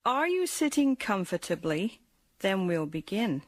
Are you sitting comfortably? Then we'll begin.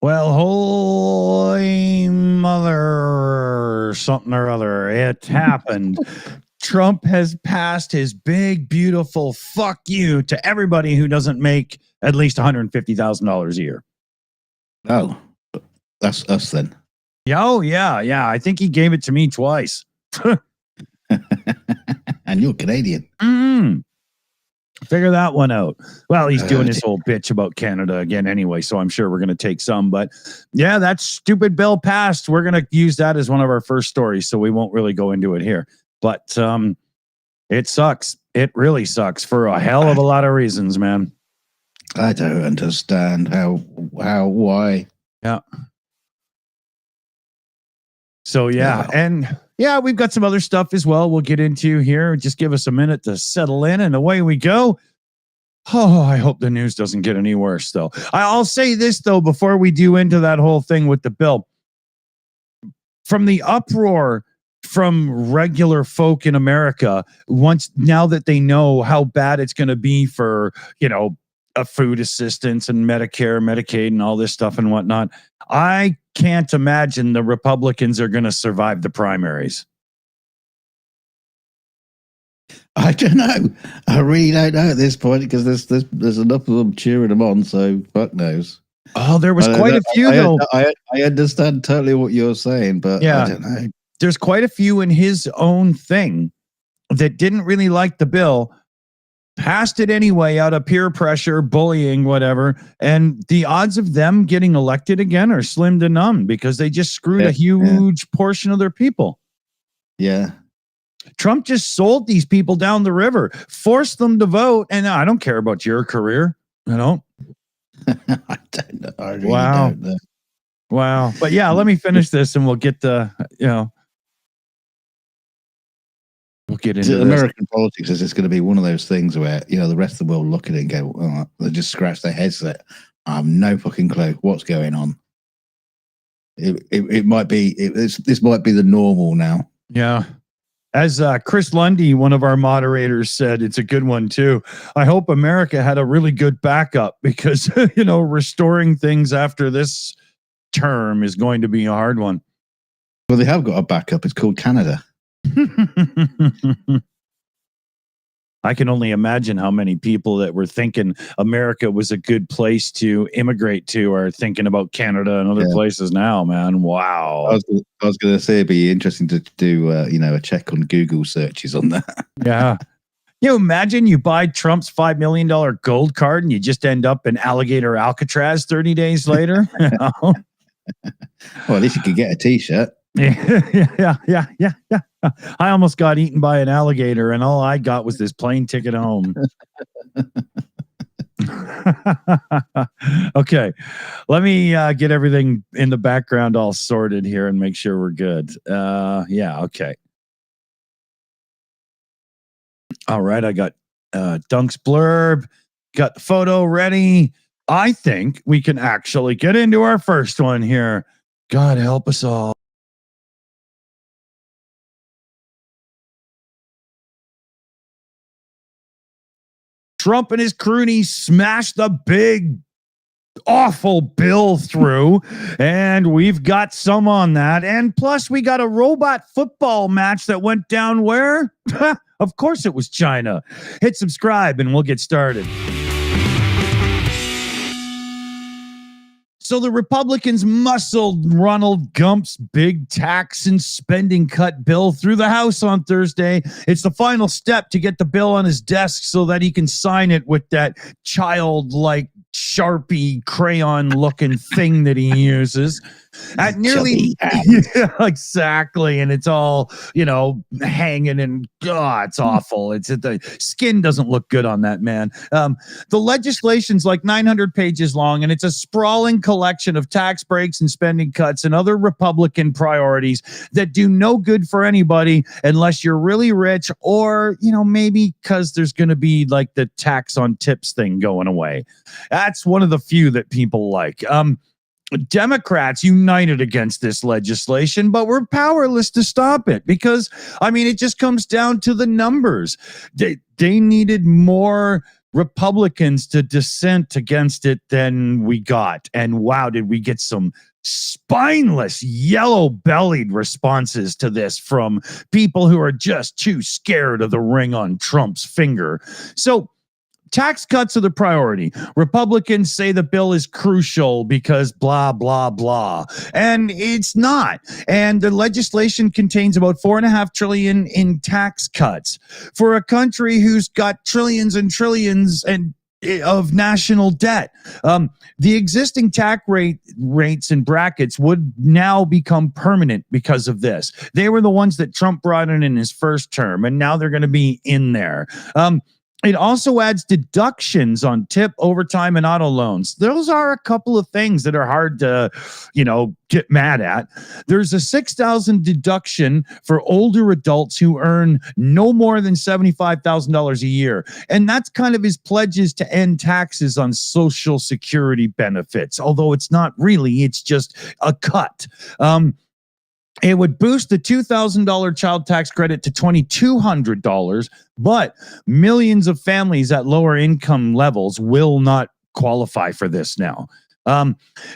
Well, holy mother, something or other. It happened. Trump has passed his big, beautiful fuck you to everybody who doesn't make at least $150,000 a year. Oh, that's us then. Oh, yeah. I think he gave it to me twice. And you're Canadian. Figure that one out. Well, he's doing his whole bitch about Canada again anyway, so I'm sure we're going to take some. But yeah, that stupid bill passed. We're going to use that as one of our first stories, so we won't really go into it here. But it sucks. It really sucks for a hell of a lot of reasons, man. I don't understand why. Yeah. So, yeah. And yeah, we've got some other stuff as well we'll get into here. Just give us a minute to settle in and away we go. Oh, I hope the news doesn't get any worse, though. I'll say this, though, before we do into that whole thing with the bill. From the uproar from regular folk in America, now that they know how bad it's going to be for, a food assistance and Medicare, Medicaid, and all this stuff and whatnot, I can't imagine the Republicans are going to survive the primaries. I don't know. I really don't know at this point because there's enough of them cheering them on. So fuck knows. Oh, there was quite a few though. I understand totally what you're saying, but yeah, I don't know. There's quite a few in his own thing that didn't really like the bill. Passed it anyway out of peer pressure, bullying, whatever. And the odds of them getting elected again are slim to none because they just screwed a huge portion of their people. Yeah. Trump just sold these people down the river, forced them to vote. And I don't care about your career. I don't. I don't know. I really don't know. Wow. But yeah, let me finish this and we'll get the, we'll get into American politics is just going to be one of those things where, the rest of the world look at it and go, oh, they just scratch their heads that I have no fucking clue what's going on. It might be, this might be the normal now. Yeah. As Chris Lundy, one of our moderators, said, it's a good one too. I hope America had a really good backup because, restoring things after this term is going to be a hard one. Well, they have got a backup. It's called Canada. I can only imagine how many people that were thinking America was a good place to immigrate to are thinking about Canada and other places now, man. Wow. I was going to say it'd be interesting to do, a check on Google searches on that. Yeah. You imagine you buy Trump's $5 million gold card and you just end up in alligator Alcatraz 30 days later. Well, at least you could get a T-shirt. Yeah. I almost got eaten by an alligator, and all I got was this plane ticket home. Okay, let me get everything in the background all sorted here and make sure we're good. Okay. All right, I got Dunk's blurb, got the photo ready. I think we can actually get into our first one here. God help us all. Trump and his cronies smashed the big, awful bill through, and we've got some on that. And plus, we got a robot football match that went down where? Of course, it was China. Hit subscribe, and we'll get started. So the Republicans muscled Ronald Gump's big tax and spending cut bill through the House on Thursday. It's the final step to get the bill on his desk so that he can sign it with that childlike Sharpie crayon looking thing that he uses. At nearly, yeah, exactly, and it's all hanging, and it's awful. The skin doesn't look good on that man. The legislation's like 900 pages long, and it's a sprawling collection of tax breaks and spending cuts and other Republican priorities that do no good for anybody unless you're really rich, or maybe because there's going to be like the tax on tips thing going away. That's one of the few that people like. Democrats united against this legislation, but we're powerless to stop it because, it just comes down to the numbers. They needed more Republicans to dissent against it than we got. And wow, did we get some spineless, yellow-bellied responses to this from people who are just too scared of the ring on Trump's finger. So, tax cuts are the priority. Republicans say the bill is crucial because blah, blah, blah. And it's not. And the legislation contains about $4.5 trillion in tax cuts for a country who's got trillions and trillions of national debt. The existing tax rates and brackets would now become permanent because of this. They were the ones that Trump brought in his first term, and now they're going to be in there. It also adds deductions on tip, overtime, and auto loans. Those are a couple of things that are hard to, get mad at. There's a $6,000 deduction for older adults who earn no more than $75,000 a year. And that's kind of his pledges to end taxes on Social Security benefits, although it's not really, it's just a cut. It would boost the $2,000 child tax credit to $2,200, but millions of families at lower income levels will not qualify for this now.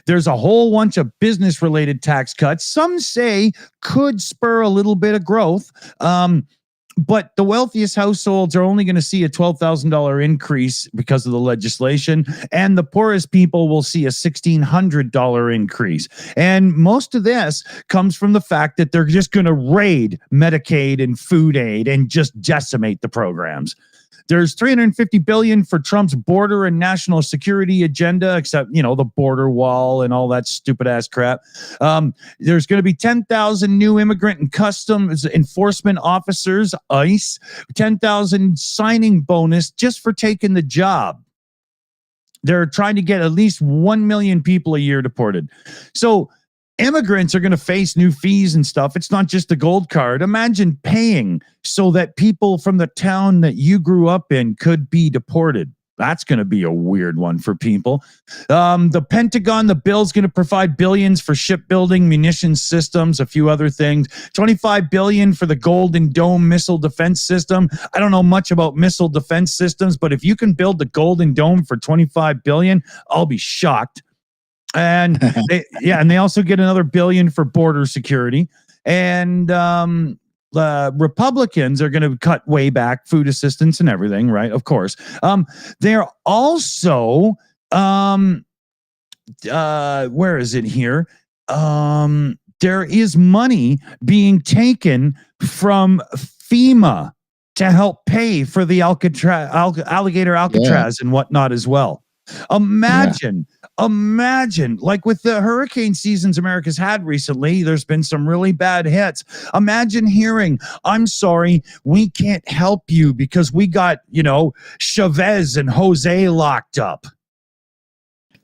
There's a whole bunch of business-related tax cuts. Some say could spur a little bit of growth. But the wealthiest households are only going to see a $12,000 increase because of the legislation, and the poorest people will see a $1,600 increase. And most of this comes from the fact that they're just going to raid Medicaid and food aid and just decimate the programs. There's $350 billion for Trump's border and national security agenda, except, the border wall and all that stupid ass crap. There's going to be 10,000 new immigrant and customs enforcement officers, ICE, 10,000 signing bonus just for taking the job. They're trying to get at least 1 million people a year deported. So immigrants are going to face new fees and stuff. It's not just the gold card. Imagine paying so that people from the town that you grew up in could be deported. That's going to be a weird one for people. The Pentagon, the bill's going to provide billions for shipbuilding, munitions systems, a few other things. $25 billion for the Golden Dome missile defense system. I don't know much about missile defense systems, but if you can build the Golden Dome for $25 billion, I'll be shocked. And they also get another $1 billion for border security. And Republicans are going to cut way back food assistance and everything, right? Of course. They're also, where is it here? There is money being taken from FEMA to help pay for the alligator Alcatraz and whatnot as well. Imagine, like with the hurricane seasons America's had recently, there's been some really bad hits. Imagine hearing, I'm sorry, we can't help you because we got, Chavez and Jose locked up.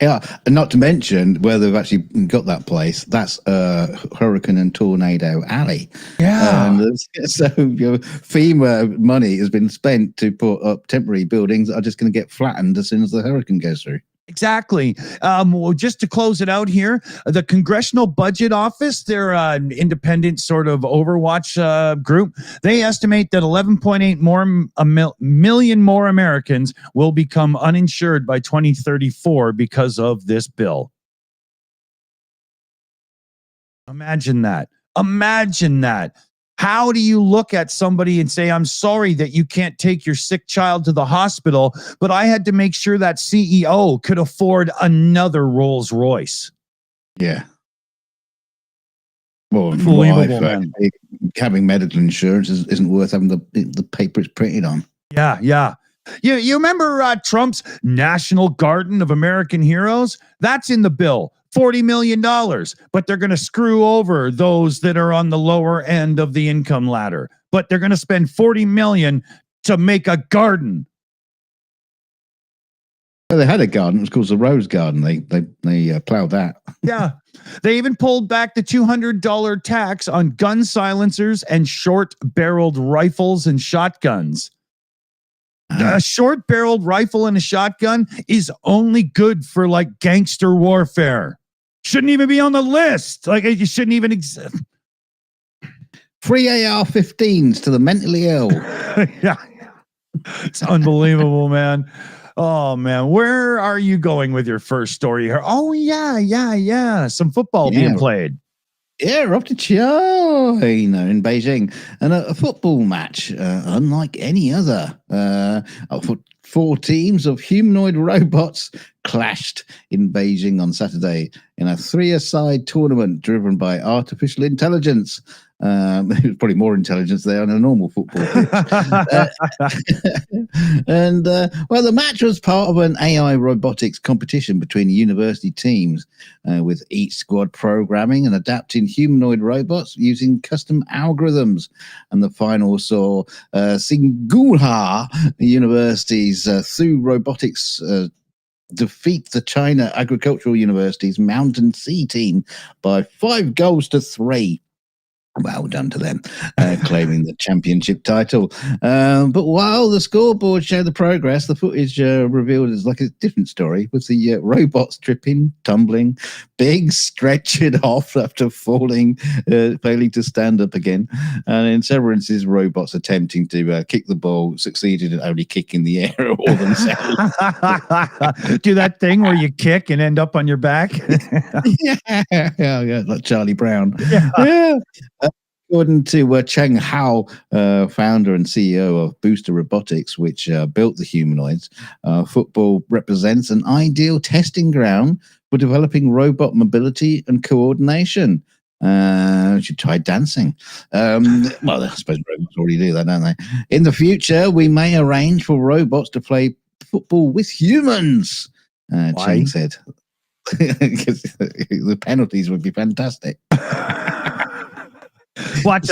Yeah, and not to mention where they've actually got that place. That's Hurricane and Tornado Alley. Yeah. So FEMA money has been spent to put up temporary buildings that are just going to get flattened as soon as the hurricane goes through. Exactly. Well, just to close it out here, the Congressional Budget Office, they're an independent sort of overwatch group. They estimate that 11.8 million more Americans will become uninsured by 2034 because of this bill. Imagine that. Imagine that. How do you look at somebody and say, I'm sorry that you can't take your sick child to the hospital, but I had to make sure that CEO could afford another Rolls Royce? Yeah. Well, unbelievable, man. Having medical insurance isn't worth having the paper it's printed on. Yeah, yeah. You remember Trump's National Garden of American Heroes? That's in the bill. $40 million, but they're going to screw over those that are on the lower end of the income ladder. But they're going to spend $40 million to make a garden. Well, they had a garden. It was called the Rose Garden. They plowed that. Yeah. They even pulled back the $200 tax on gun silencers and short-barreled rifles and shotguns. A short-barreled rifle and a shotgun is only good for like gangster warfare. Shouldn't even be on the list. Like you shouldn't even exist. Free AR-15s to the mentally ill. Yeah, it's unbelievable, man. Oh man, where are you going with your first story here? Oh yeah. Some football being played. Yeah, we're off to China in Beijing, and a football match unlike any other. 4 teams of humanoid robots clashed in Beijing on Saturday in a 3-a-side tournament driven by artificial intelligence. There's probably more intelligence there than a normal football pitch. The match was part of an AI robotics competition between university teams, with each squad programming and adapting humanoid robots using custom algorithms. And the final saw Tsinghua University's Thu Robotics defeat the China Agricultural University's Mountain Sea team by 5 goals to 3. Well done to them, claiming the championship title. But while the scoreboard showed the progress, the footage revealed is like a different story, with the robots tripping, tumbling, big stretching off after failing to stand up again. And in several instances, robots attempting to kick the ball succeeded in only kicking the air or themselves. Do that thing where you kick and end up on your back. yeah, like Charlie Brown. Yeah. According to Cheng Hao, founder and CEO of Booster Robotics, which built the humanoids, football represents an ideal testing ground for developing robot mobility and coordination. Should try dancing. Well, I suppose robots already do that, don't they? In the future, we may arrange for robots to play football with humans, Cheng said. Because the penalties would be fantastic. Watch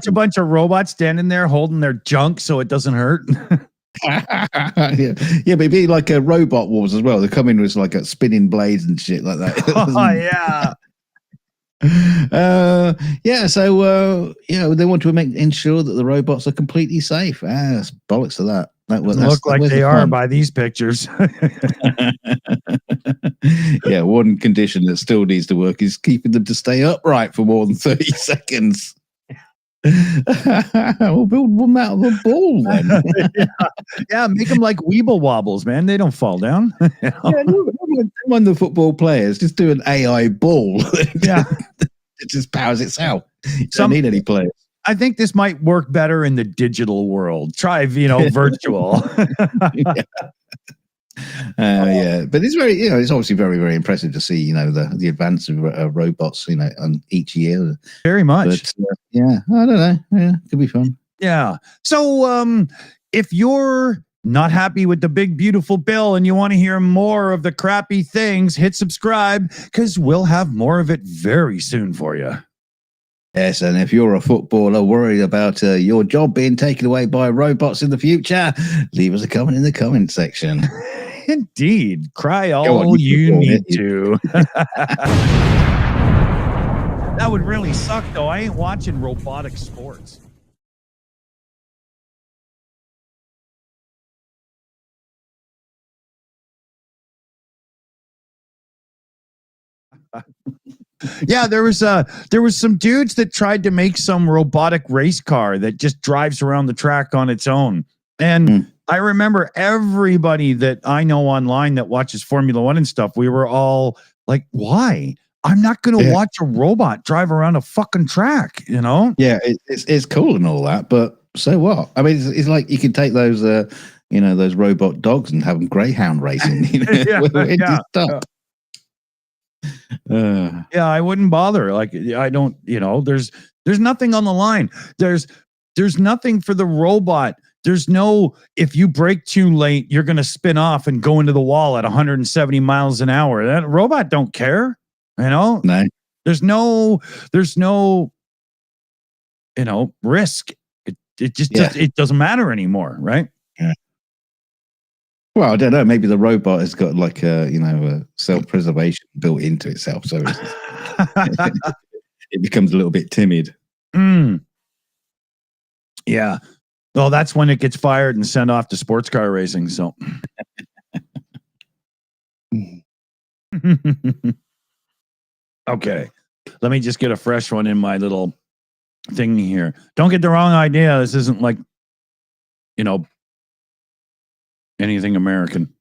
a bunch of robots standing there holding their junk so it doesn't hurt. But it'd be like a Robot Wars as well. They come in with like a spinning blades and shit like that. So they want to ensure that the robots are completely safe. That's bollocks to that. Look like they are by these pictures. Yeah, one condition that still needs to work is keeping them to stay upright for more than 30 seconds. We'll build one out of a ball then. Yeah, make them like Weeble Wobbles, man. They don't fall down. When the football players just do an AI ball. Yeah. It just powers itself. You don't need any players. I think this might work better in the digital world. Try, virtual. Yeah, but it's very, it's obviously very, very impressive to see, the advance of robots, on each year. Very much. But yeah, I don't know. Yeah, could be fun. Yeah. So, if you're not happy with the big, beautiful bill and you want to hear more of the crappy things, hit subscribe because we'll have more of it very soon for you. Yes, and if you're a footballer worried about your job being taken away by robots in the future, leave us a comment in the comment section. Indeed. Cry all you need to. That would really suck, though. I ain't watching robotic sports. Yeah, there was some dudes that tried to make some robotic race car that just drives around the track on its own. And I remember everybody that I know online that watches Formula One and stuff, we were all like, why? I'm not going to watch a robot drive around a fucking track, Yeah, it's cool and all that, but so what? I mean, it's like you can take those, those robot dogs and have them greyhound racing. Yeah, I wouldn't bother. Like, I don't, there's nothing on the line. There's nothing for the robot. There's no, if you brake too late, you're going to spin off and go into the wall at 170 miles an hour. That robot don't care, No. There's no, risk. It just it doesn't matter anymore, right? Yeah. Well, I don't know. Maybe the robot has got like a self-preservation built into itself, so it becomes a little bit timid. Yeah. Well, that's when it gets fired and sent off to sports car racing. So, okay, let me just get a fresh one in my little thing here. Don't get the wrong idea. This isn't like, anything American.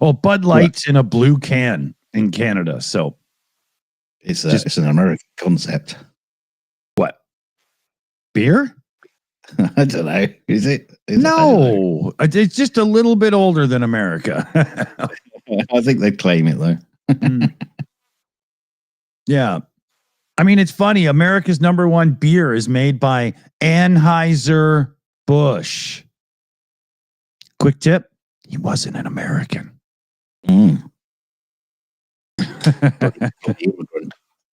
Oh, Bud Light's in a blue can in Canada. So it's an American concept. What? Beer? I don't know. Is it? No, it's just a little bit older than America. I think they claim it though. Yeah. I mean, it's funny. America's #1 beer is made by Anheuser-Busch. Quick tip. He wasn't an American.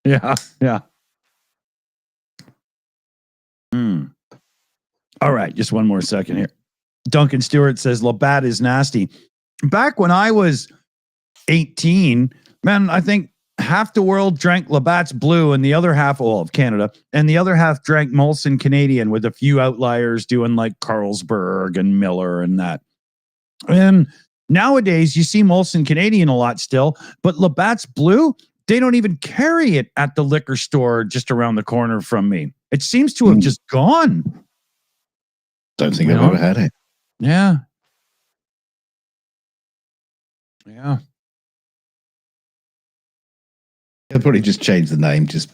Yeah. All right, just one more second here. Duncan Stewart says Labatt is nasty. Back when I was 18, man, I think half the world drank Labatt's Blue and the other half, of Canada, and the other half drank Molson Canadian, with a few outliers doing like Carlsberg and Miller and that. And nowadays you see Molson Canadian a lot still, but Labatt's Blue, they don't even carry it at the liquor store just around the corner from me. It seems to have just gone. Don't think I've ever had it. Yeah. They'll probably just change the name, just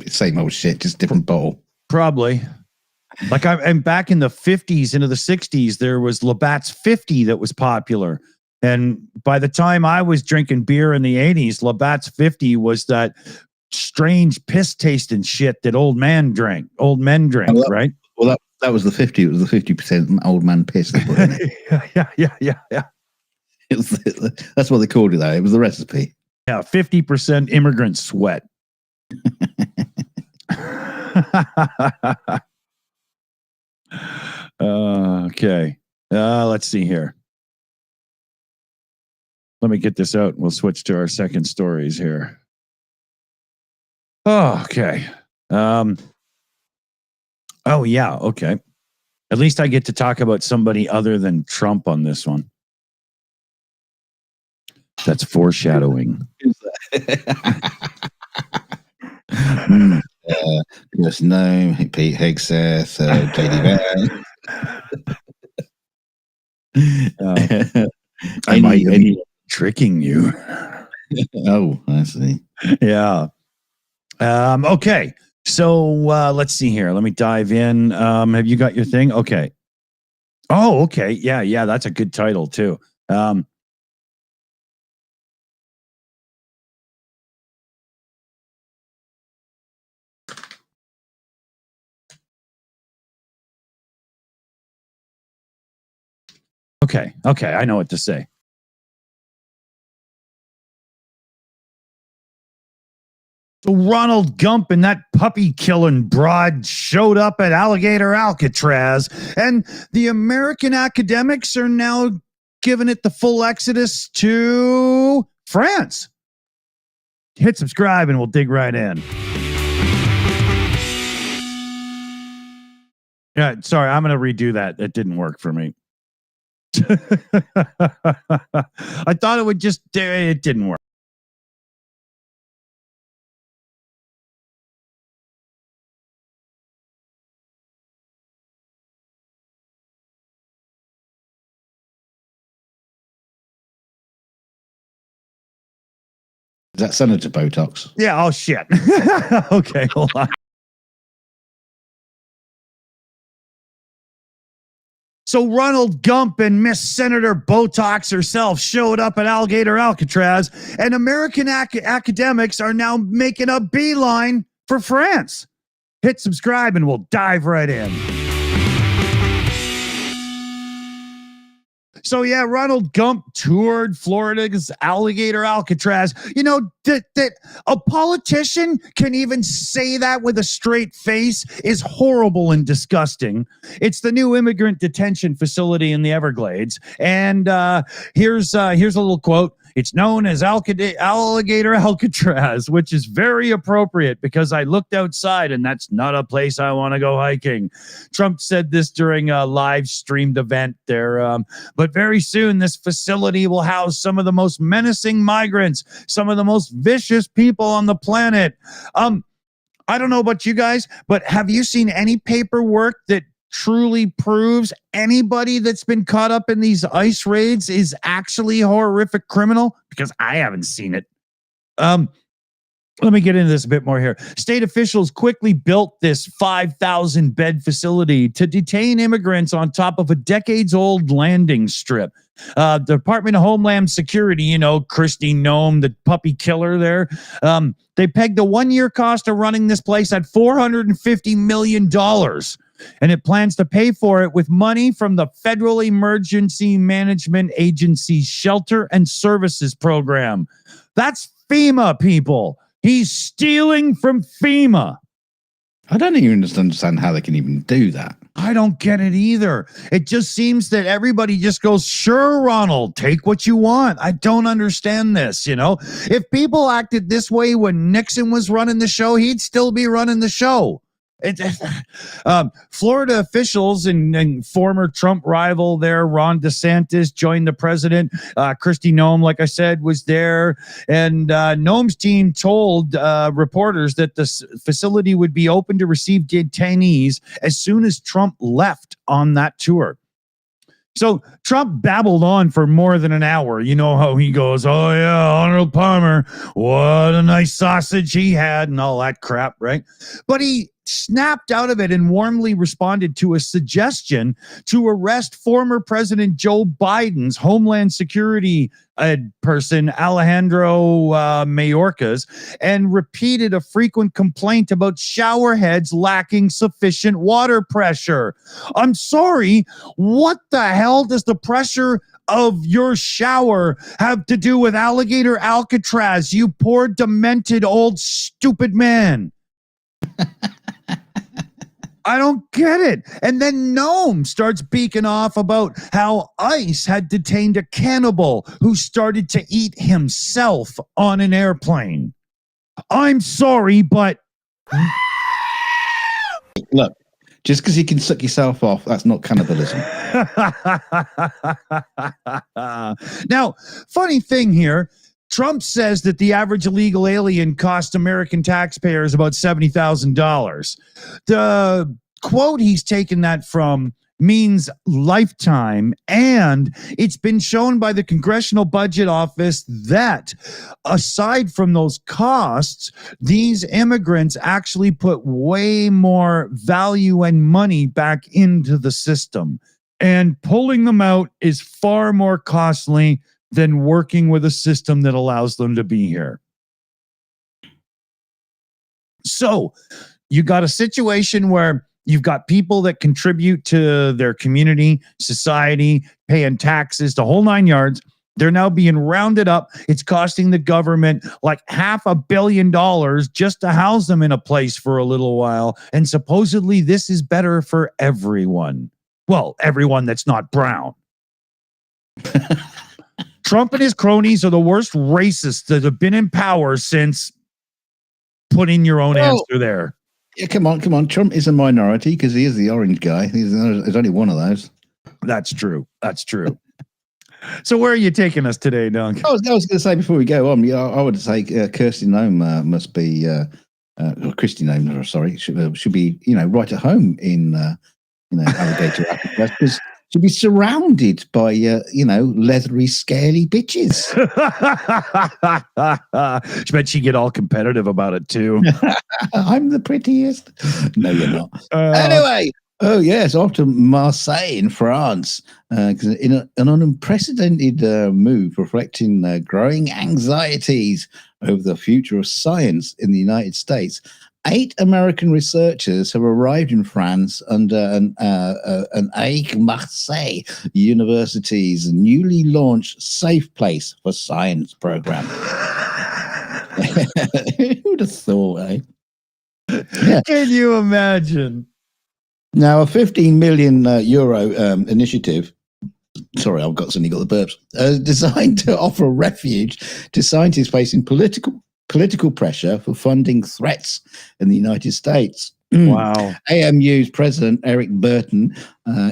same old shit, just different bottle. Probably. Like I'm back in the 50s into the 60s, there was Labatt's 50 that was popular. And by the time I was drinking beer in the 80s, Labatt's 50 was that strange piss tasting shit that old men drink, right? Well, that was the 50. It was the 50% old man piss they put in it. Yeah. That's what they called it, though. It was the recipe. Yeah, 50% immigrant sweat. Okay. Let's see here. Let me get this out. We'll switch to our second stories here. Okay. Oh, yeah. Okay. At least I get to talk about somebody other than Trump on this one. That's foreshadowing. Yes, no, Pete Hegseth, JD Van. I might be tricking you. Oh, I see. Yeah. Okay. So let's see here. Let me dive in. Have you got your thing? Okay. Oh, okay. Yeah. That's a good title too. Okay. I know what to say. So Ronald Gump and that puppy killing broad showed up at Alligator Alcatraz, and the American academics are now giving it the full exodus to France. Hit subscribe and we'll dig right in. Yeah, sorry, I'm going to redo that. That didn't work for me. I thought it would just, it didn't work. Is that Senator Botox? Yeah, oh shit. Okay, hold on. So Ronald Gump and Miss Senator Botox herself showed up at Alligator Alcatraz, and American academics are now making a beeline for France. Hit subscribe and we'll dive right in. So yeah, Ronald Gump toured Florida's Alligator Alcatraz. You know, that a politician can even say that with a straight face is horrible and disgusting. It's the new immigrant detention facility in the Everglades. And here's a little quote. It's known as Alligator Alcatraz, which is very appropriate because I looked outside and that's not a place I want to go hiking. Trump said this during a live streamed event there. But very soon, this facility will house some of the most menacing migrants, some of the most vicious people on the planet. I don't know about you guys, but have you seen any paperwork that truly proves anybody that's been caught up in these ICE raids is actually a horrific criminal? Because I haven't seen it. Let me get into this a bit more here. State officials quickly built this 5,000 bed facility to detain immigrants on top of a decades-old landing strip. The Department of Homeland Security, you know, Kristi Noem, the puppy killer there, they pegged the one-year cost of running this place at $450 million. And it plans to pay for it with money from the Federal Emergency Management Agency's Shelter and Services Program. That's FEMA, people. He's stealing from FEMA. I don't even understand how they can even do that. I don't get it either. It just seems that everybody just goes, sure, Ronald, take what you want. I don't understand this, you know. If people acted this way when Nixon was running the show, he'd still be running the show. Florida officials and former Trump rival there, Ron DeSantis, joined the president. Kristi Noem, like I said, was there. And Noem's team told reporters that the facility would be open to receive detainees as soon as Trump left on that tour. So Trump babbled on for more than an hour. You know how he goes, oh, yeah, Honorable Palmer, what a nice sausage he had and all that crap, right? But he snapped out of it and warmly responded to a suggestion to arrest former President Joe Biden's Homeland Security person, Alejandro Mayorkas, and repeated a frequent complaint about shower heads lacking sufficient water pressure. I'm sorry, what the hell does the pressure of your shower have to do with Alligator Alcatraz, you poor, demented, old, stupid man? I don't get it. And then Noem starts beaking off about how ICE had detained a cannibal who started to eat himself on an airplane. I'm sorry, but... Look, just because you can suck yourself off, that's not cannibalism. Now, funny thing here, Trump says that the average illegal alien cost American taxpayers about $70,000. The quote he's taken that from means lifetime. And it's been shown by the Congressional Budget Office that aside from those costs, these immigrants actually put way more value and money back into the system. And pulling them out is far more costly than working with a system that allows them to be here. So you got a situation where you've got people that contribute to their community, society, paying taxes, the whole 9 yards. They're now being rounded up. It's costing the government like $500 million just to house them in a place for a little while. And supposedly this is better for everyone. Well, everyone that's not brown. Trump and his cronies are the worst racists that have been in power since put in your own answer there. Yeah, come on. Trump is a minority because he is the orange guy. There's only one of those. That's true. So where are you taking us today, Dunk? I was going to say before we go on, I would say Kirsty Nome must be, or Christy Nome, sorry, should be, right at home in, Alligator Africa because she'd be surrounded by, leathery, scaly bitches. I bet she'd get all competitive about it too. I'm the prettiest. No, you're not. Anyway. Oh, yes, off to Marseille in France, in an unprecedented move reflecting growing anxieties over the future of science in the United States. 8 American researchers have arrived in France under an Marseille University's newly launched Safe Place for Science program. Who'd have thought, eh? Yeah. Can you imagine? Now, a 15 million euro initiative, sorry, I've suddenly got the burps, designed to offer refuge to scientists facing political pressure for funding threats in the United States. Wow. AMU's president, Eric Burton,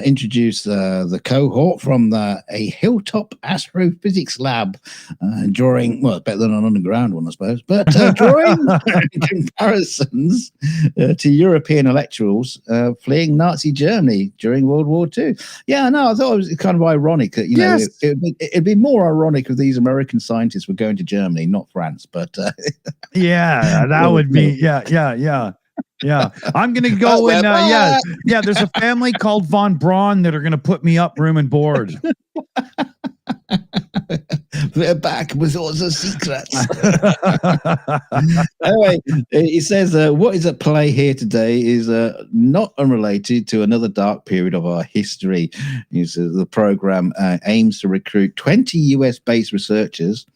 introduced the cohort from a hilltop astrophysics lab drawing, well, better than an underground one, I suppose, but drawing comparisons to European intellectuals fleeing Nazi Germany during World War II. Yeah, no, I thought it was kind of ironic that, yes. It'd be more ironic if these American scientists were going to Germany, not France, but... yeah, that would be, yeah. Yeah, I'm going to go and there's a family called Von Braun that are going to put me up room and board. They're back with all the secrets. Anyway, he says what is at play here today is not unrelated to another dark period of our history. He says the program aims to recruit 20 US-based researchers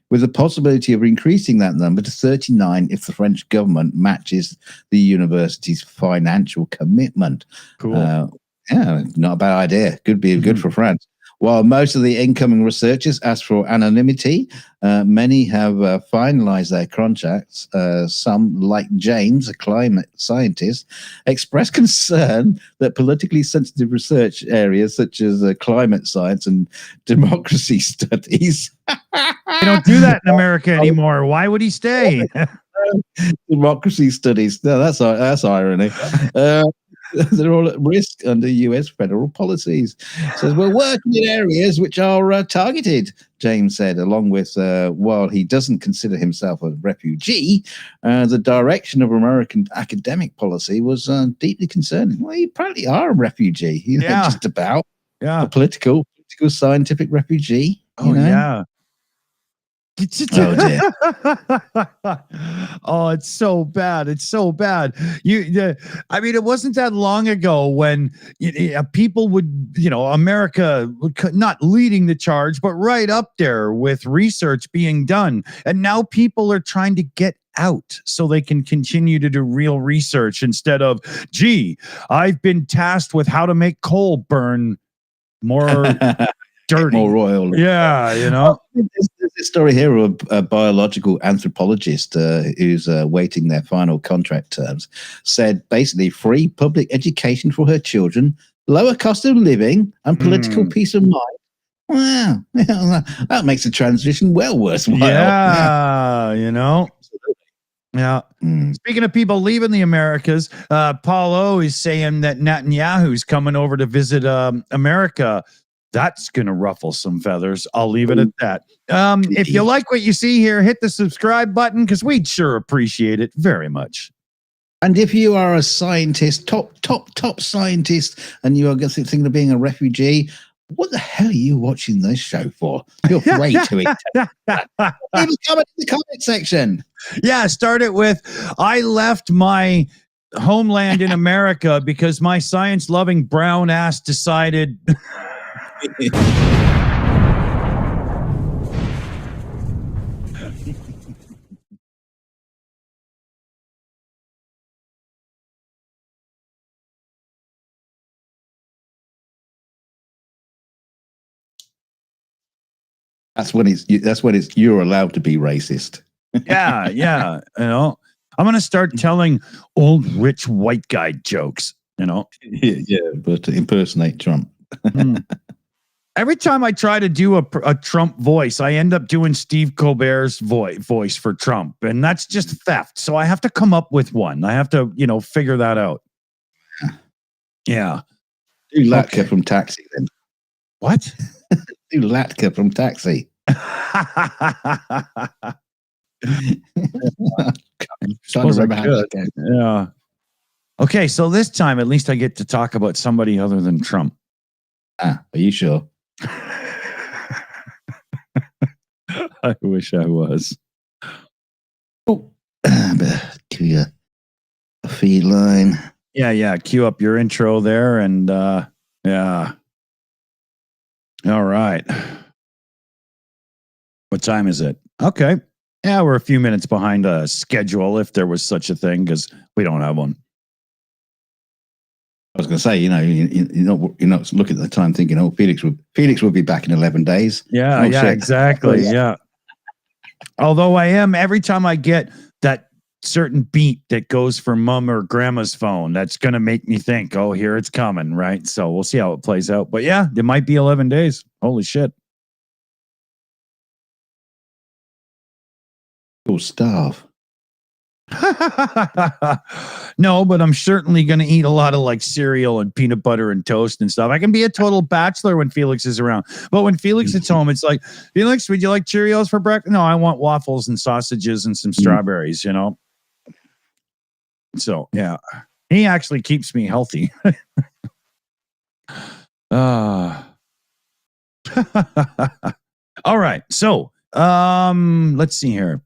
with the possibility of increasing that number to 39 if the French government matches the university's financial commitment. Cool. Yeah, not a bad idea. Could be good for France. While most of the incoming researchers ask for anonymity, many have finalized their contracts. Some, like James, a climate scientist, expressed concern that politically sensitive research areas such as climate science and democracy studies. They don't do that in America anymore. Why would he stay? Democracy studies. No, that's irony. They're all at risk under US federal policies. Says we're working in areas which are targeted, James said, along with, while he doesn't consider himself a refugee, the direction of American academic policy was deeply concerning. Well, you probably are a refugee. Just about. Yeah. A political scientific refugee. Yeah. Oh dear. Oh, it's so bad. It's so bad. I mean, it wasn't that long ago when people would, America not leading the charge, but right up there with research being done. And now people are trying to get out so they can continue to do real research instead of, I've been tasked with how to make coal burn more dirty. More royal. Yeah, There's a story here of a biological anthropologist who's waiting their final contract terms, said basically free public education for her children, lower cost of living, and political peace of mind. Wow, that makes the transition well worthwhile. Yeah, Yeah. Speaking of people leaving the Americas, Paul O is saying that Netanyahu's coming over to visit America. That's going to ruffle some feathers. I'll leave it at that. If you like what you see here, hit the subscribe button because we'd sure appreciate it very much. And if you are a scientist, top scientist, and you are thinking of being a refugee, what the hell are you watching this show for? Feel free to leave a comment in the comment section. Yeah, start it with, I left my homeland in America because my science-loving brown ass decided... That's when you're allowed to be racist. Yeah. You know, I'm going to start telling old rich white guy jokes, you know. Yeah, but to impersonate Trump. Every time I try to do a Trump voice, I end up doing Steve Colbert's voice for Trump, and that's just theft. So I have to come up with one. I have to, figure that out. Yeah. Do Latka from Taxi then. What? Do Latka from Taxi. Suppose I could. Yeah. Okay, so this time at least I get to talk about somebody other than Trump. Are you sure? I wish I was. Oh, cue a feed line. Yeah. Cue up your intro there, and yeah. All right. What time is it? Okay. Yeah, we're a few minutes behind schedule, if there was such a thing, because we don't have one. I was going to say, you're not looking at the time thinking, oh, Felix will be back in 11 days. Yeah, exactly. Yeah. Although I am, every time I get that certain beat that goes for mom or grandma's phone, that's going to make me think, oh, here it's coming, right? So we'll see how it plays out. But yeah, it might be 11 days. Holy shit. You'll starve. No, but I'm certainly going to eat a lot of like cereal and peanut butter and toast and stuff. I can be a total bachelor when Felix is around. But when Felix is home, it's like, Felix, would you like Cheerios for breakfast? No, I want waffles and sausages and some strawberries, So, yeah, he actually keeps me healthy. All right. So, let's see here.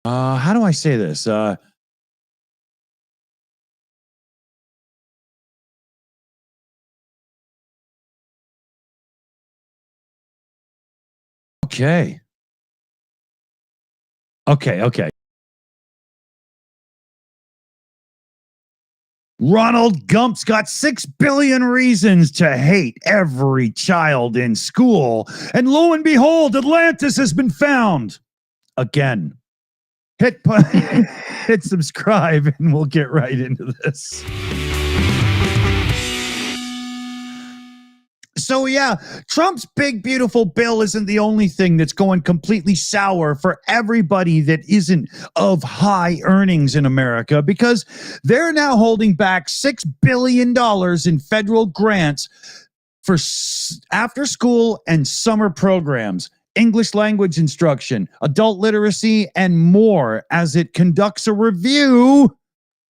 How do I say this? Okay. Ronald Gump's got 6 billion reasons to hate every child in school. And lo and behold, Atlantis has been found again. Hit subscribe and we'll get right into this. So yeah, Trump's big, beautiful bill isn't the only thing that's going completely sour for everybody that isn't of high earnings in America, because they're now holding back $6 billion in federal grants for after school and summer programs, English language instruction, adult literacy, and more, as it conducts a review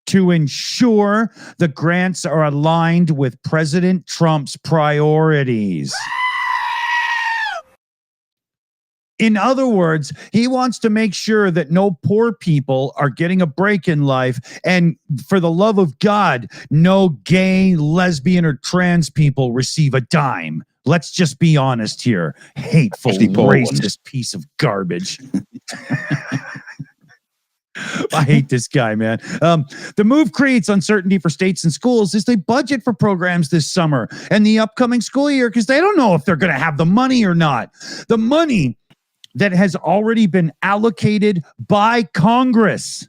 to ensure the grants are aligned with President Trump's priorities. In other words, he wants to make sure that no poor people are getting a break in life, and for the love of God, no gay, lesbian, or trans people receive a dime. Let's just be honest here. Hateful, racist piece of garbage. I hate this guy, man. The move creates uncertainty for states and schools as they budget for programs this summer and the upcoming school year, because they don't know if they're going to have the money or not. The money that has already been allocated by Congress.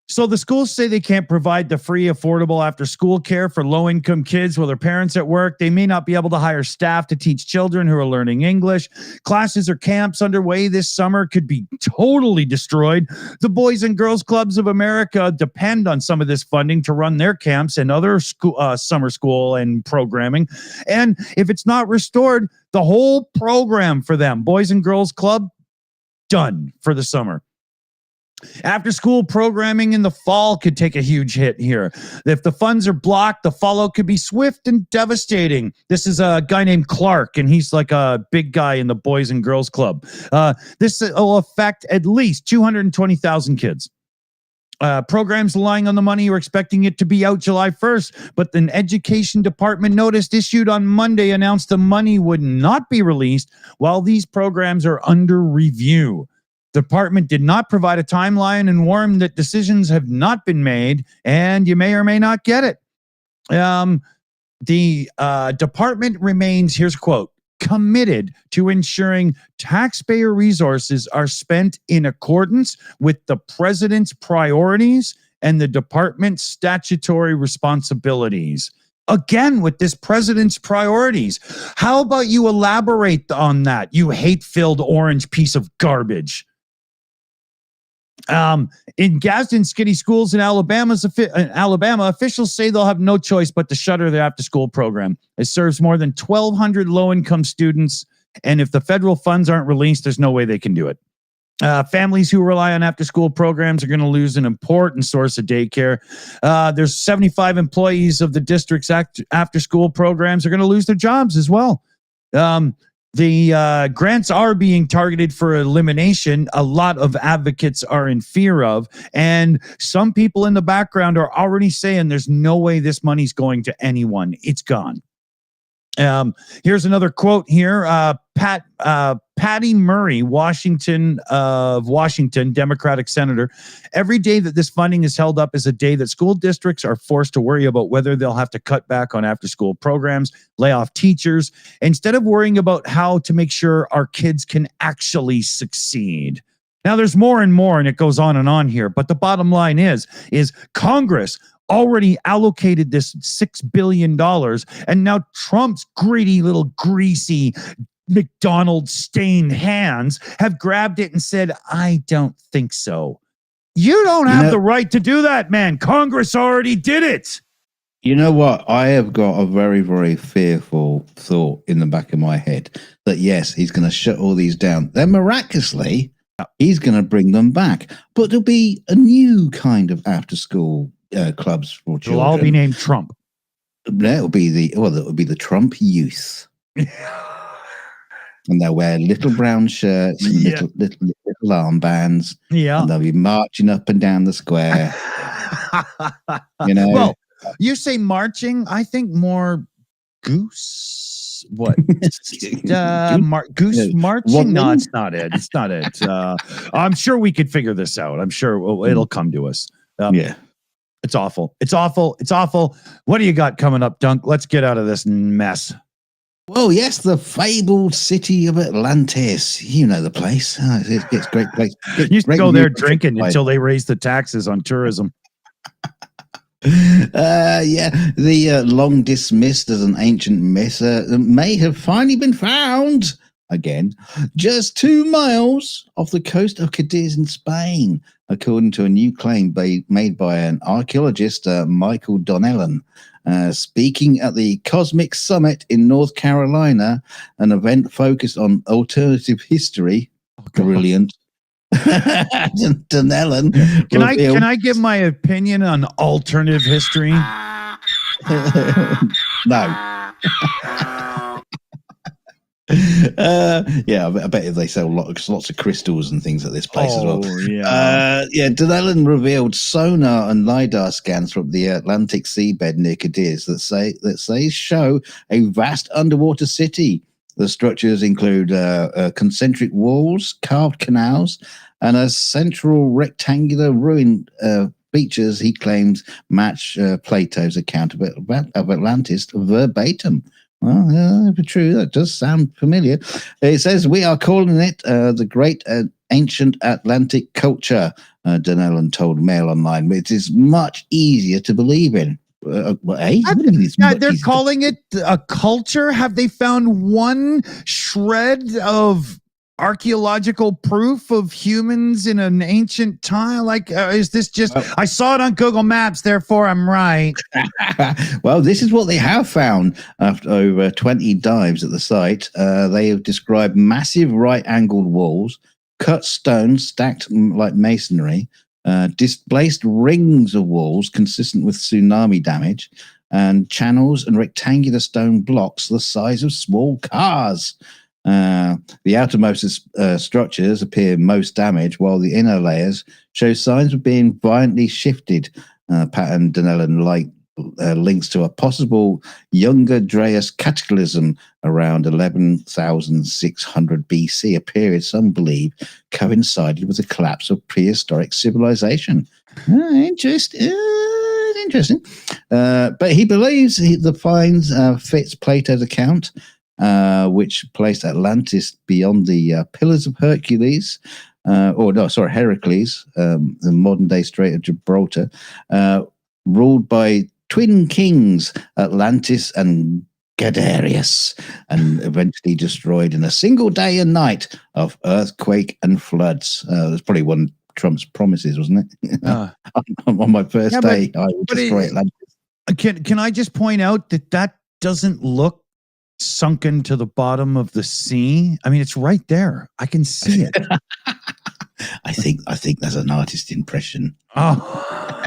So the schools say they can't provide the free, affordable after-school care for low-income kids while their parents at work. They may not be able to hire staff to teach children who are learning English. Classes or camps underway this summer could be totally destroyed. The Boys and Girls Clubs of America depend on some of this funding to run their camps and other summer school and programming. And if it's not restored, the whole program for them, Boys and Girls Club, done for the summer. After school programming in the fall could take a huge hit here. If the funds are blocked, the fallout could be swift and devastating. This is a guy named Clark, and he's like a big guy in the Boys and Girls Club. This will affect at least 220,000 kids. Programs relying on the money are expecting it to be out July 1st, but an education department notice issued on Monday announced the money would not be released while these programs are under review. The department did not provide a timeline and warned that decisions have not been made, and you may or may not get it. The department remains, here's a quote, committed to ensuring taxpayer resources are spent in accordance with the president's priorities and the department's statutory responsibilities. Again, with this president's priorities. How about you elaborate on that, you hate-filled orange piece of garbage? In Gadsden City schools in Alabama, officials say they'll have no choice but to shutter their after-school program. It serves more than 1,200 low-income students, and if the federal funds aren't released, there's no way they can do it. Families who rely on after-school programs are going to lose an important source of daycare. There's 75 employees of the district's after-school programs are going to lose their jobs as well. The grants are being targeted for elimination. A lot of advocates are in fear of, and some people in the background are already saying there's no way this money's going to anyone. It's gone. Here's another quote here. Patty Murray, Washington, Democratic senator. Every day that this funding is held up is a day that school districts are forced to worry about whether they'll have to cut back on after-school programs, lay off teachers, instead of worrying about how to make sure our kids can actually succeed. Now, there's more and more, and it goes on here. But the bottom line is Congress already allocated this $6 billion, and now Trump's greedy little greasy McDonald's stained hands have grabbed it and said, I don't think so. You don't have the right to do that, man. Congress already did it. You know what? I have got a very, very fearful thought in the back of my head that, yes, he's going to shut all these down. Then miraculously, he's going to bring them back. But there'll be a new kind of after-school clubs for children. They'll all be named Trump. It'll be the Trump youth. And they'll wear little brown shirts and little armbands. Yeah. And they'll be marching up and down the square. Well, you say marching, I think more goose. What? Goose marching? No, it's not it. It's not it. I'm sure we could figure this out. I'm sure it'll come to us. Yeah. It's awful. It's awful. It's awful. What do you got coming up, Dunk? Let's get out of this mess. Well, yes, the fabled city of Atlantis. You know the place. It's a great place. You used to go there drinking until they raised the taxes on tourism. The long dismissed as an ancient myth may have finally been found again just 2 miles off the coast of Cadiz in Spain, according to a new claim made by an archaeologist, Michael Donnellan. Speaking at the Cosmic Summit in North Carolina, an event focused on alternative history. Brilliant. Donnellan. Can I give my opinion on alternative history? No. I bet if they sell lots of crystals and things at this place as well. Donnellan revealed sonar and LiDAR scans from the Atlantic seabed near Cadiz that show a vast underwater city. The structures include concentric walls, carved canals, and a central rectangular ruin. Features he claims match Plato's account of Atlantis verbatim. Well, true. That does sound familiar. It says we are calling it the Great ancient Atlantic culture, Donnellan told Mail Online. It is much easier to believe in. What do you mean it's much They're easier calling it a culture. Have they found one shred of archaeological proof of humans in an ancient time? Like, is this just, I saw it on Google Maps, therefore I'm right. Well, this is what they have found after over 20 dives at the site. They have described massive right-angled walls, cut stones stacked like masonry, displaced rings of walls consistent with tsunami damage, and channels and rectangular stone blocks the size of small cars. The outermost structures appear most damaged, while the inner layers show signs of being violently shifted. Pattern Donnellan links to a possible Younger Dryas cataclysm around 11,600 BC, a period some believe coincided with the collapse of prehistoric civilization. Interesting. But he believes the finds fits Plato's account, which placed Atlantis beyond the Pillars of Hercules, Heracles, the modern-day Strait of Gibraltar, ruled by twin kings, Atlantis and Gadarius, and eventually destroyed in a single day and night of earthquake and floods. That's probably one of Trump's promises, wasn't it? On my first day, I will destroy Atlantis. Can I just point out that doesn't look sunken to the bottom of the sea? I mean, it's right there. I can see it. I think that's an artist impression. Oh.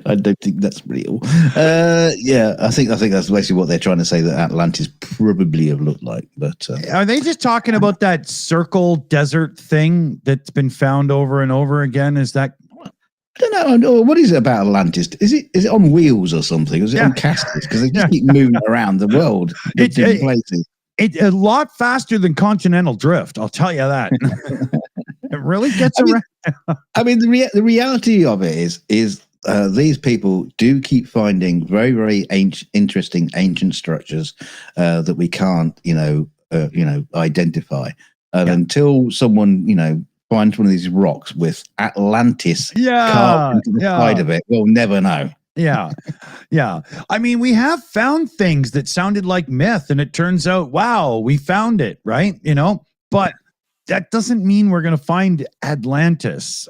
I don't think that's real. Yeah, I think that's basically what they're trying to say, that Atlantis probably have looked like. But are they just talking about that circle desert thing that's been found over and over again? Is that? I don't know. What is it about Atlantis? Is it on wheels or something? Or is it on casters? Because they just keep moving around the world, different places. It's a lot faster than continental drift. I'll tell you that. It really gets around. I mean, the reality of it is these people do keep finding very, very interesting ancient structures that we can't, identify. And until someone, finds one of these rocks with Atlantis carved into the side of it, we'll never know. Yeah. I mean, we have found things that sounded like myth, and it turns out, wow, we found it, right? But that doesn't mean we're going to find Atlantis.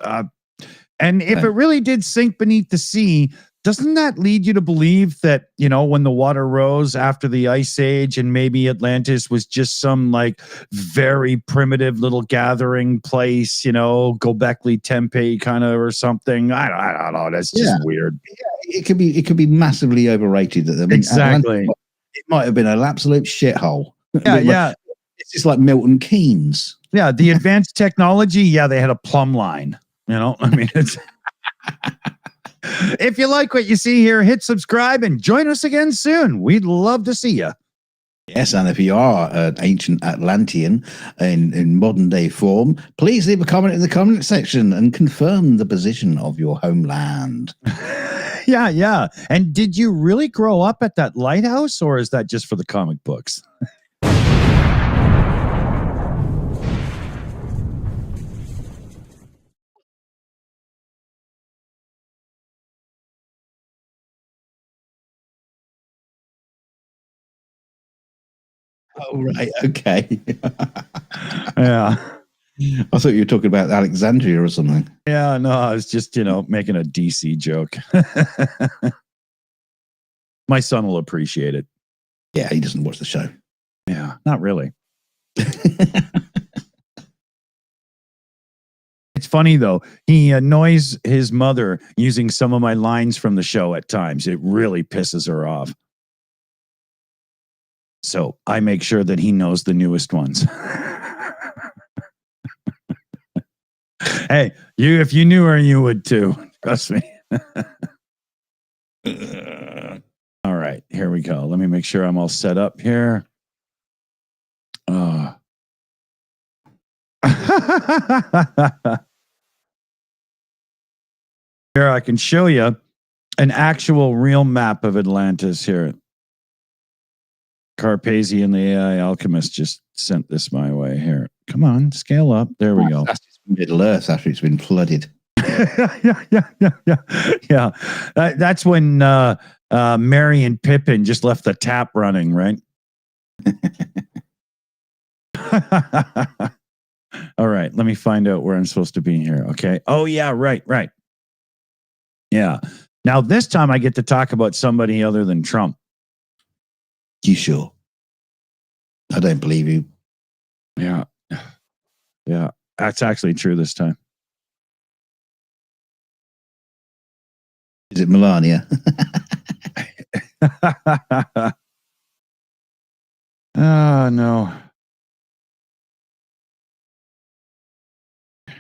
And if it really did sink beneath the sea, doesn't that lead you to believe that, when the water rose after the Ice Age and maybe Atlantis was just some like very primitive little gathering place, Gobekli Tepe kind of or something? I don't know. That's just weird. Yeah, it could be massively overrated. I mean, exactly. Atlantis, it might have been an absolute shithole. Yeah. It's just like Milton Keynes. Yeah, the advanced technology, they had a plumb line. I mean, it's... If you like what you see here, hit subscribe and join us again soon. We'd love to see you. Yes, and if you are an ancient Atlantean in modern day form, please leave a comment in the comment section and confirm the position of your homeland. Yeah. And did you really grow up at that lighthouse, or is that just for the comic books? Oh, right. Okay. Yeah. I thought you were talking about Alexandria or something. Yeah, no, I was just, making a DC joke. My son will appreciate it. Yeah, he doesn't watch the show. Yeah, not really. It's funny, though. He annoys his mother using some of my lines from the show at times. It really pisses her off. So I make sure that he knows the newest ones. Hey, if you knew her, you would too. Trust me. All right, here we go. Let me make sure I'm all set up here. Here, I can show you an actual real map of Atlantis here. Carpazian, the AI alchemist, just sent this my way. Here, come on, scale up. There we go. That's Middle Earth after it's been flooded. yeah. That's when Merry and Pippin just left the tap running, right? All right, let me find out where I'm supposed to be here. Okay. Oh yeah, right. Yeah. Now this time I get to talk about somebody other than Trump. You sure? I don't believe you. Yeah. Yeah. That's actually true this time. Is it Melania? Oh, no.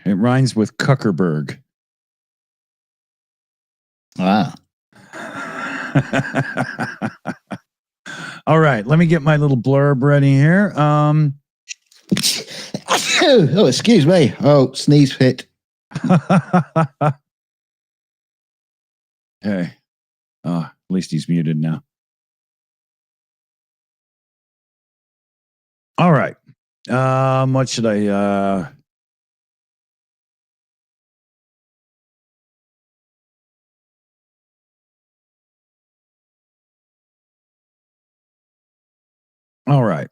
It rhymes with Kuckerberg. Ah. All right, let me get my little blurb ready here. Oh, excuse me. Oh, sneeze fit. Hey. At least he's muted now. All right. What should I all right.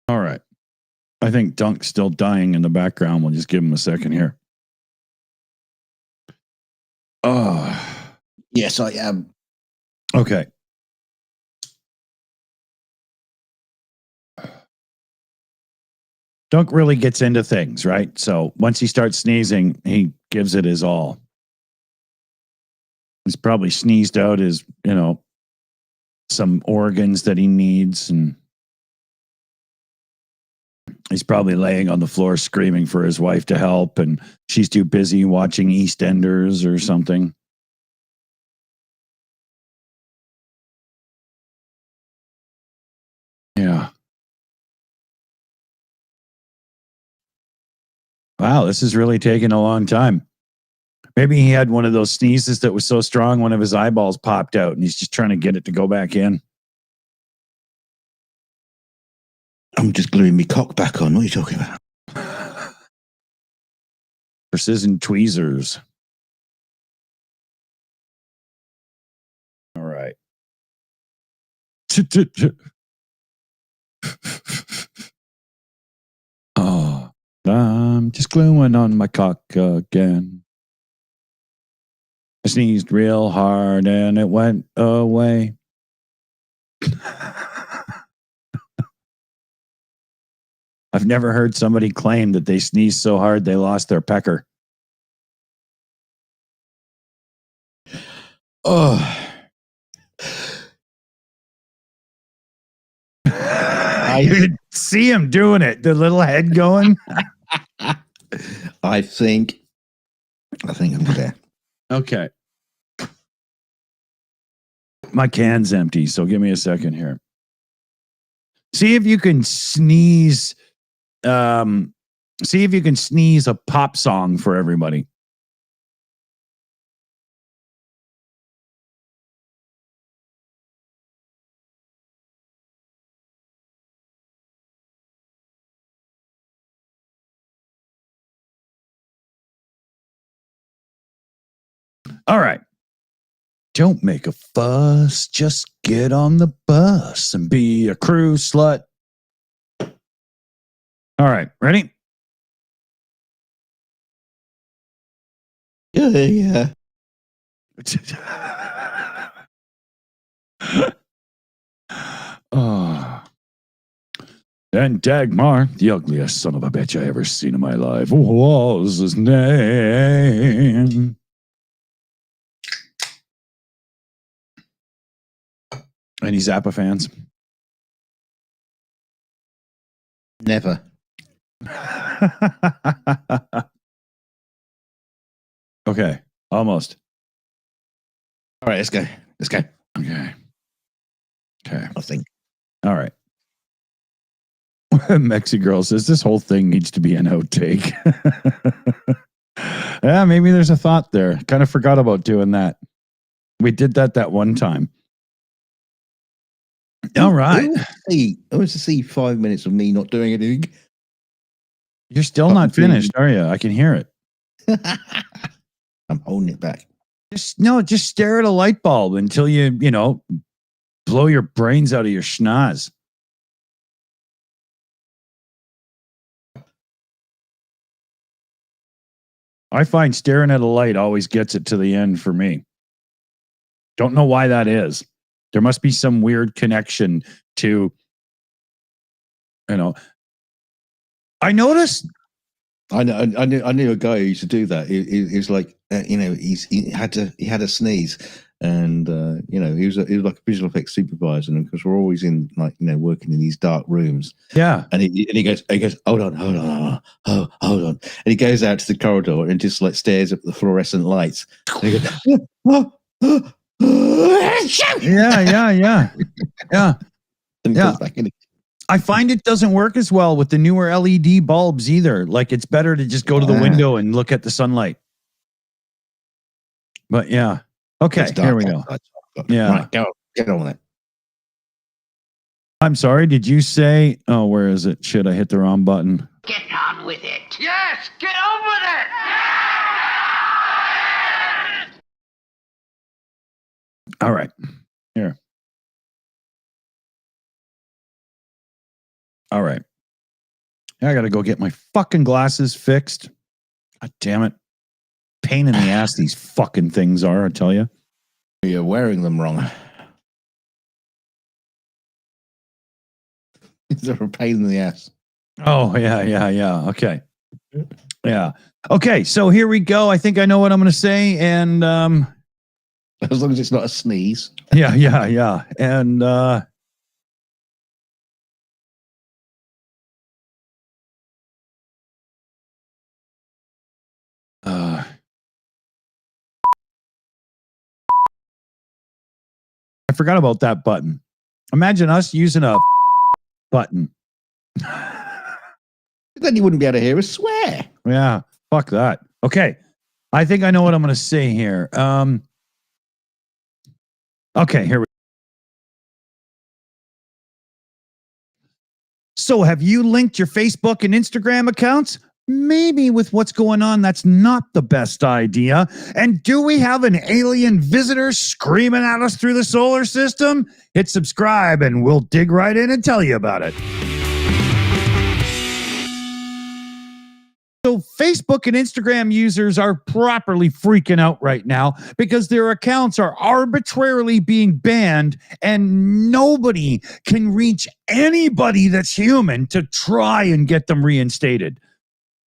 All right. I think Dunk's still dying in the background. We'll just give him a second here. Oh. Yes, I am. Okay. Dunk really gets into things, right? So once he starts sneezing, he gives it his all. He's probably sneezed out his, some organs that he needs, and he's probably laying on the floor screaming for his wife to help, and she's too busy watching EastEnders or something. Yeah. Wow, this is really taking a long time. Maybe he had one of those sneezes that was so strong one of his eyeballs popped out, and he's just trying to get it to go back in. I'm just gluing my cock back on. What are you talking about? Precision tweezers. All right. Oh, I'm just gluing on my cock again. I sneezed real hard and it went away. I've never heard somebody claim that they sneezed so hard they lost their pecker. Oh. I could see him doing it. The little head going. I think I'm there. Okay. My can's empty, so give me a second here. See if you can sneeze. See if you can sneeze a pop song for everybody. All right. Don't make a fuss. Just get on the bus and be a crew slut. All right. Ready? Yeah. Oh. And Dagmar, the ugliest son of a bitch I ever seen in my life, was his name. Any Zappa fans? Never. Okay, almost. All right, let's go. Okay. Okay. I think. All right. Mexi Girl says this whole thing needs to be an outtake. Yeah, maybe there's a thought there. Kind of forgot about doing that. We did that one time. All right. I want to see 5 minutes of me not doing anything. You're still not finished, are you? I can hear it. I'm holding it back. Just stare at a light bulb until you blow your brains out of your schnoz. I find staring at a light always gets it to the end for me. Don't know why that is. There must be some weird connection to, I noticed. I knew a guy who used to do that. He was like, he had a sneeze, and he was like a visual effects supervisor, and because we're always in working in these dark rooms. Yeah, and he goes, hold on, and he goes out to the corridor and just like stares at the fluorescent lights. And he goes, yeah. And goes back in. I find it doesn't work as well with the newer LED bulbs either. Like it's better to just go to the window and look at the sunlight. But yeah. Okay, here we go. Yeah. Right, go. Get on with it. I'm sorry, did you say, oh, where is it? Shit, I hit the wrong button. Get on with it. Yes, get on with it. All right. Here. All right. I got to go get my fucking glasses fixed. God damn it. Pain in the ass these fucking things are, I tell you. You're wearing them wrong. They're a pain in the ass. Oh, yeah. Okay. Yeah. Okay, so here we go. I think I know what I'm going to say. And as long as it's not a sneeze. Yeah. And I forgot about that button. Imagine us using a button. Then you wouldn't be able to hear us swear. Yeah, fuck that. Okay, I think I know what I'm going to say here. Okay, here we go. So have you linked your Facebook and Instagram accounts? Maybe with what's going on, that's not the best idea. And do we have an alien visitor screaming at us through the solar system? Hit subscribe and we'll dig right in and tell you about it. So Facebook and Instagram users are properly freaking out right now because their accounts are arbitrarily being banned and nobody can reach anybody that's human to try and get them reinstated.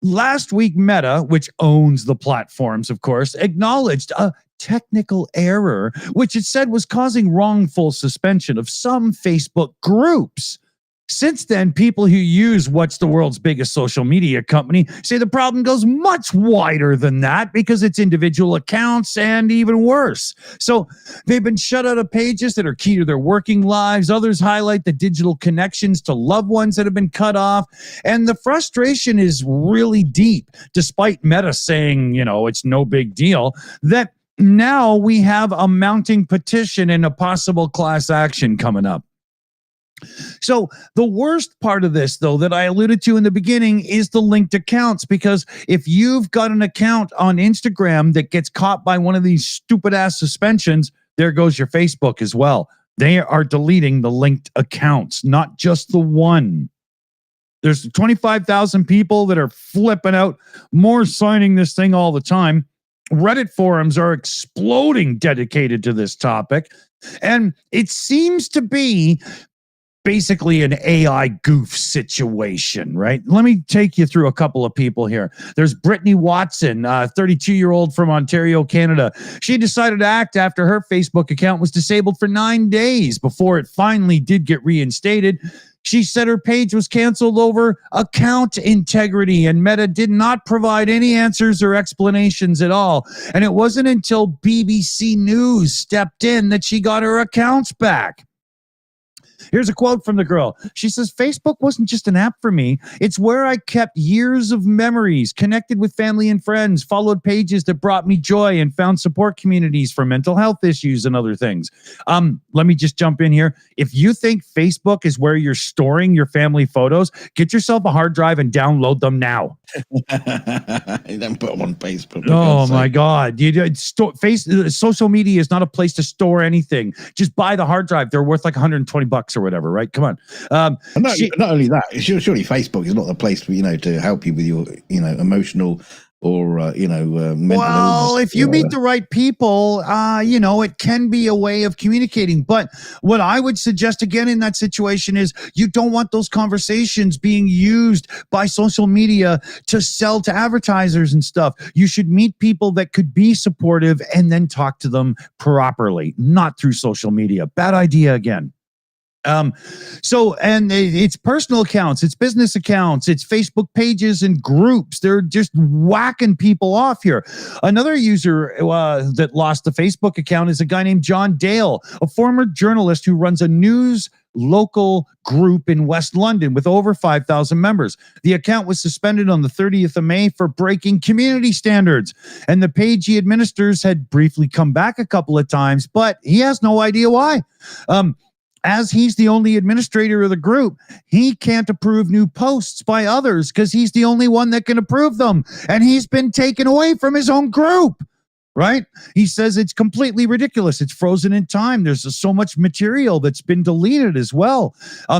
Last week, Meta, which owns the platforms, of course, acknowledged a technical error, which it said was causing wrongful suspension of some Facebook groups. Since then, people who use what's the world's biggest social media company say the problem goes much wider than that because it's individual accounts and even worse. So they've been shut out of pages that are key to their working lives. Others highlight the digital connections to loved ones that have been cut off. And the frustration is really deep, despite Meta saying, it's no big deal, that now we have a mounting petition and a possible class action coming up. So the worst part of this, though, that I alluded to in the beginning is the linked accounts, because if you've got an account on Instagram that gets caught by one of these stupid ass suspensions, there goes your Facebook as well. They are deleting the linked accounts, not just the one. There's 25,000 people that are flipping out, more signing this thing all the time. Reddit forums are exploding dedicated to this topic. And it seems to be basically an AI goof situation, right? Let me take you through a couple of people here. There's Brittany Watson, a 32-year-old from Ontario, Canada. She decided to act after her Facebook account was disabled for 9 days before it finally did get reinstated. She said her page was canceled over account integrity, and Meta did not provide any answers or explanations at all. And it wasn't until BBC News stepped in that she got her accounts back. Here's a quote from the girl. She says, Facebook wasn't just an app for me. It's where I kept years of memories, connected with family and friends, followed pages that brought me joy, and found support communities for mental health issues and other things. Let me just jump in here. If you think Facebook is where you're storing your family photos, get yourself a hard drive and download them now. Don't put them on Facebook. Oh my God! Social media is not a place to store anything. Just buy the hard drive. They're worth like $120 or whatever, right? Come on. Not only that, surely Facebook is not the place for to help you with your emotional or mental well, illness. if you meet the right people, it can be a way of communicating. But what I would suggest again in that situation is you don't want those conversations being used by social media to sell to advertisers and stuff. You should meet people that could be supportive and then talk to them properly, not through social media. Bad idea again. And it's personal accounts, it's business accounts, it's Facebook pages and groups. They're just whacking people off here. Another user that lost the Facebook account is a guy named John Dale, a former journalist who runs a news local group in West London with over 5,000 members. The account was suspended on the 30th of May for breaking community standards, and the page he administers had briefly come back a couple of times, but he has no idea why. As he's the only administrator of the group, he can't approve new posts by others because he's the only one that can approve them. And he's been taken away from his own group, right? He says it's completely ridiculous. It's frozen in time. There's so much material that's been deleted as well.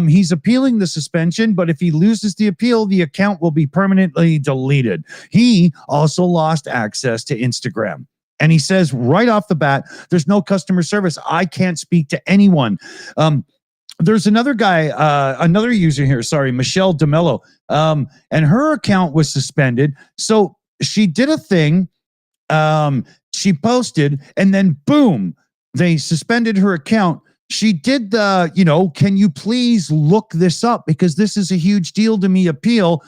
He's appealing the suspension, but if he loses the appeal, the account will be permanently deleted. He also lost access to Instagram. And he says right off the bat, there's no customer service. I can't speak to anyone. There's another guy, another user here, Michelle DeMello, and her account was suspended. So she did a thing, she posted, and then boom, they suspended her account. She did the, can you please look this up because this is a huge deal to me appeal.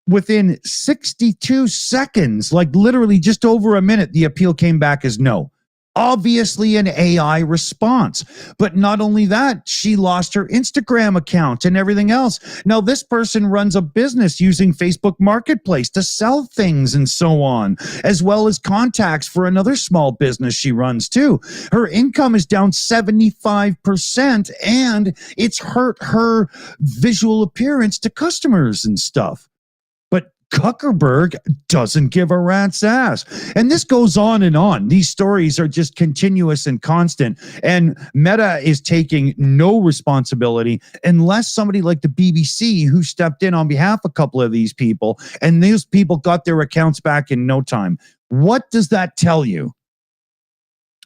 Within 62 seconds, like literally just over a minute, the appeal came back as no. Obviously an AI response. But not only that, she lost her Instagram account and everything else. Now, this person runs a business using Facebook Marketplace to sell things and so on, as well as contacts for another small business she runs too. Her income is down 75%, and it's hurt her visual appearance to customers and stuff. Zuckerberg doesn't give a rat's ass. And this goes on and on. These stories are just continuous and constant. And Meta is taking no responsibility unless somebody like the BBC who stepped in on behalf of a couple of these people, and these people got their accounts back in no time. What does that tell you?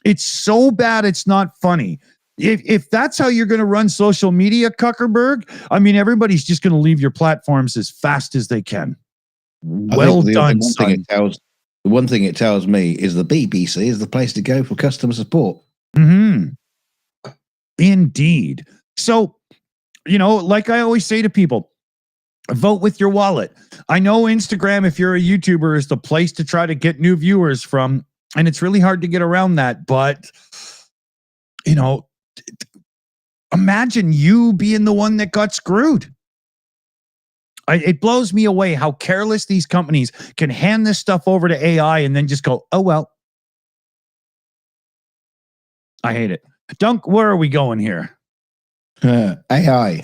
It's so bad it's not funny. If that's how you're going to run social media, Zuckerberg, I mean, everybody's just going to leave your platforms as fast as they can. Well done, son. The one thing it tells me is the BBC is the place to go for customer support. Mm-hmm. Indeed. So, like I always say to people, vote with your wallet. I know Instagram, if you're a YouTuber, is the place to try to get new viewers from, and it's really hard to get around that. But, imagine you being the one that got screwed. It blows me away how careless these companies can hand this stuff over to AI and then just go, oh, well. I hate it. Dunk, where are we going here? AI.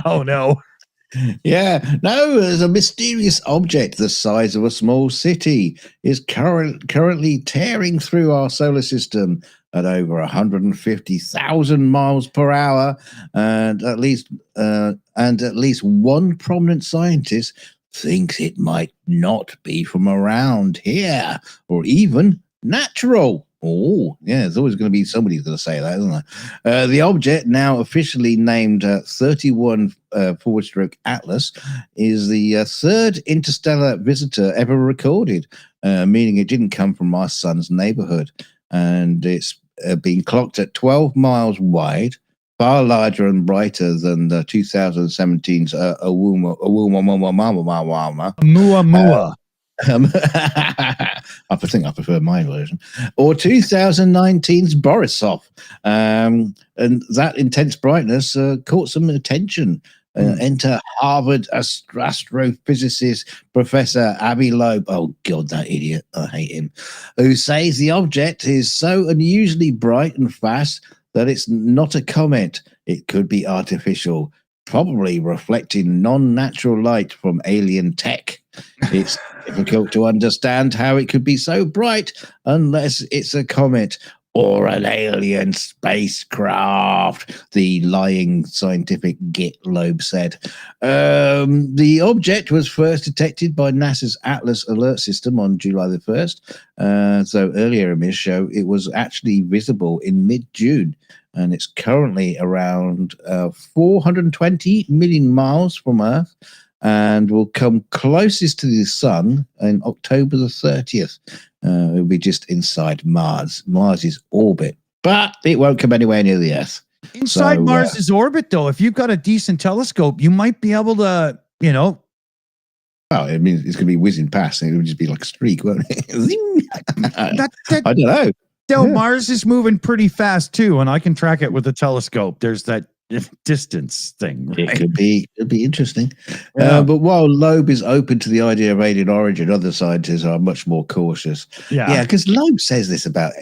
Oh, no. Yeah. No, there's a mysterious object the size of a small city is currently tearing through our solar system at over 150,000 miles per hour, and at least one prominent scientist thinks it might not be from around here or even natural. Oh, yeah, there's always going to be somebody who's going to say that, isn't there? The object, now officially named 31/Atlas, is the third interstellar visitor ever recorded, meaning it didn't come from our sun's neighborhood. And it's been clocked at 12 miles wide, far larger and brighter than the 2017's Oumuamua. Muamua. I think I prefer my version. Or 2019's Borisov. And that intense brightness caught some attention. Enter Harvard astrophysicist Professor Avi Loeb. Oh, God, that idiot. I hate him. Who says the object is so unusually bright and fast that it's not a comet. It could be artificial, probably reflecting non-natural light from alien tech. It's difficult to understand how it could be so bright unless it's a comet or an alien spacecraft, the lying scientific git Loeb said. The object was first detected by NASA's Atlas alert system on July the 1st. So earlier in this show, it was actually visible in mid-June, and it's currently around 420 million miles from Earth, and will come closest to the sun in October the 30th. It'll be just inside Mars's orbit, but it won't come anywhere near the Earth. Inside Mars's orbit, though, if you've got a decent telescope, you might be able to, Well, I mean, it's going to be whizzing past, and it'll just be like a streak, won't it? I don't know. Mars is moving pretty fast too, and I can track it with a telescope. There's that distance thing, right? It could be interesting. But while Loeb is open to the idea of alien origin, other scientists are much more cautious. Yeah, because Loeb says this about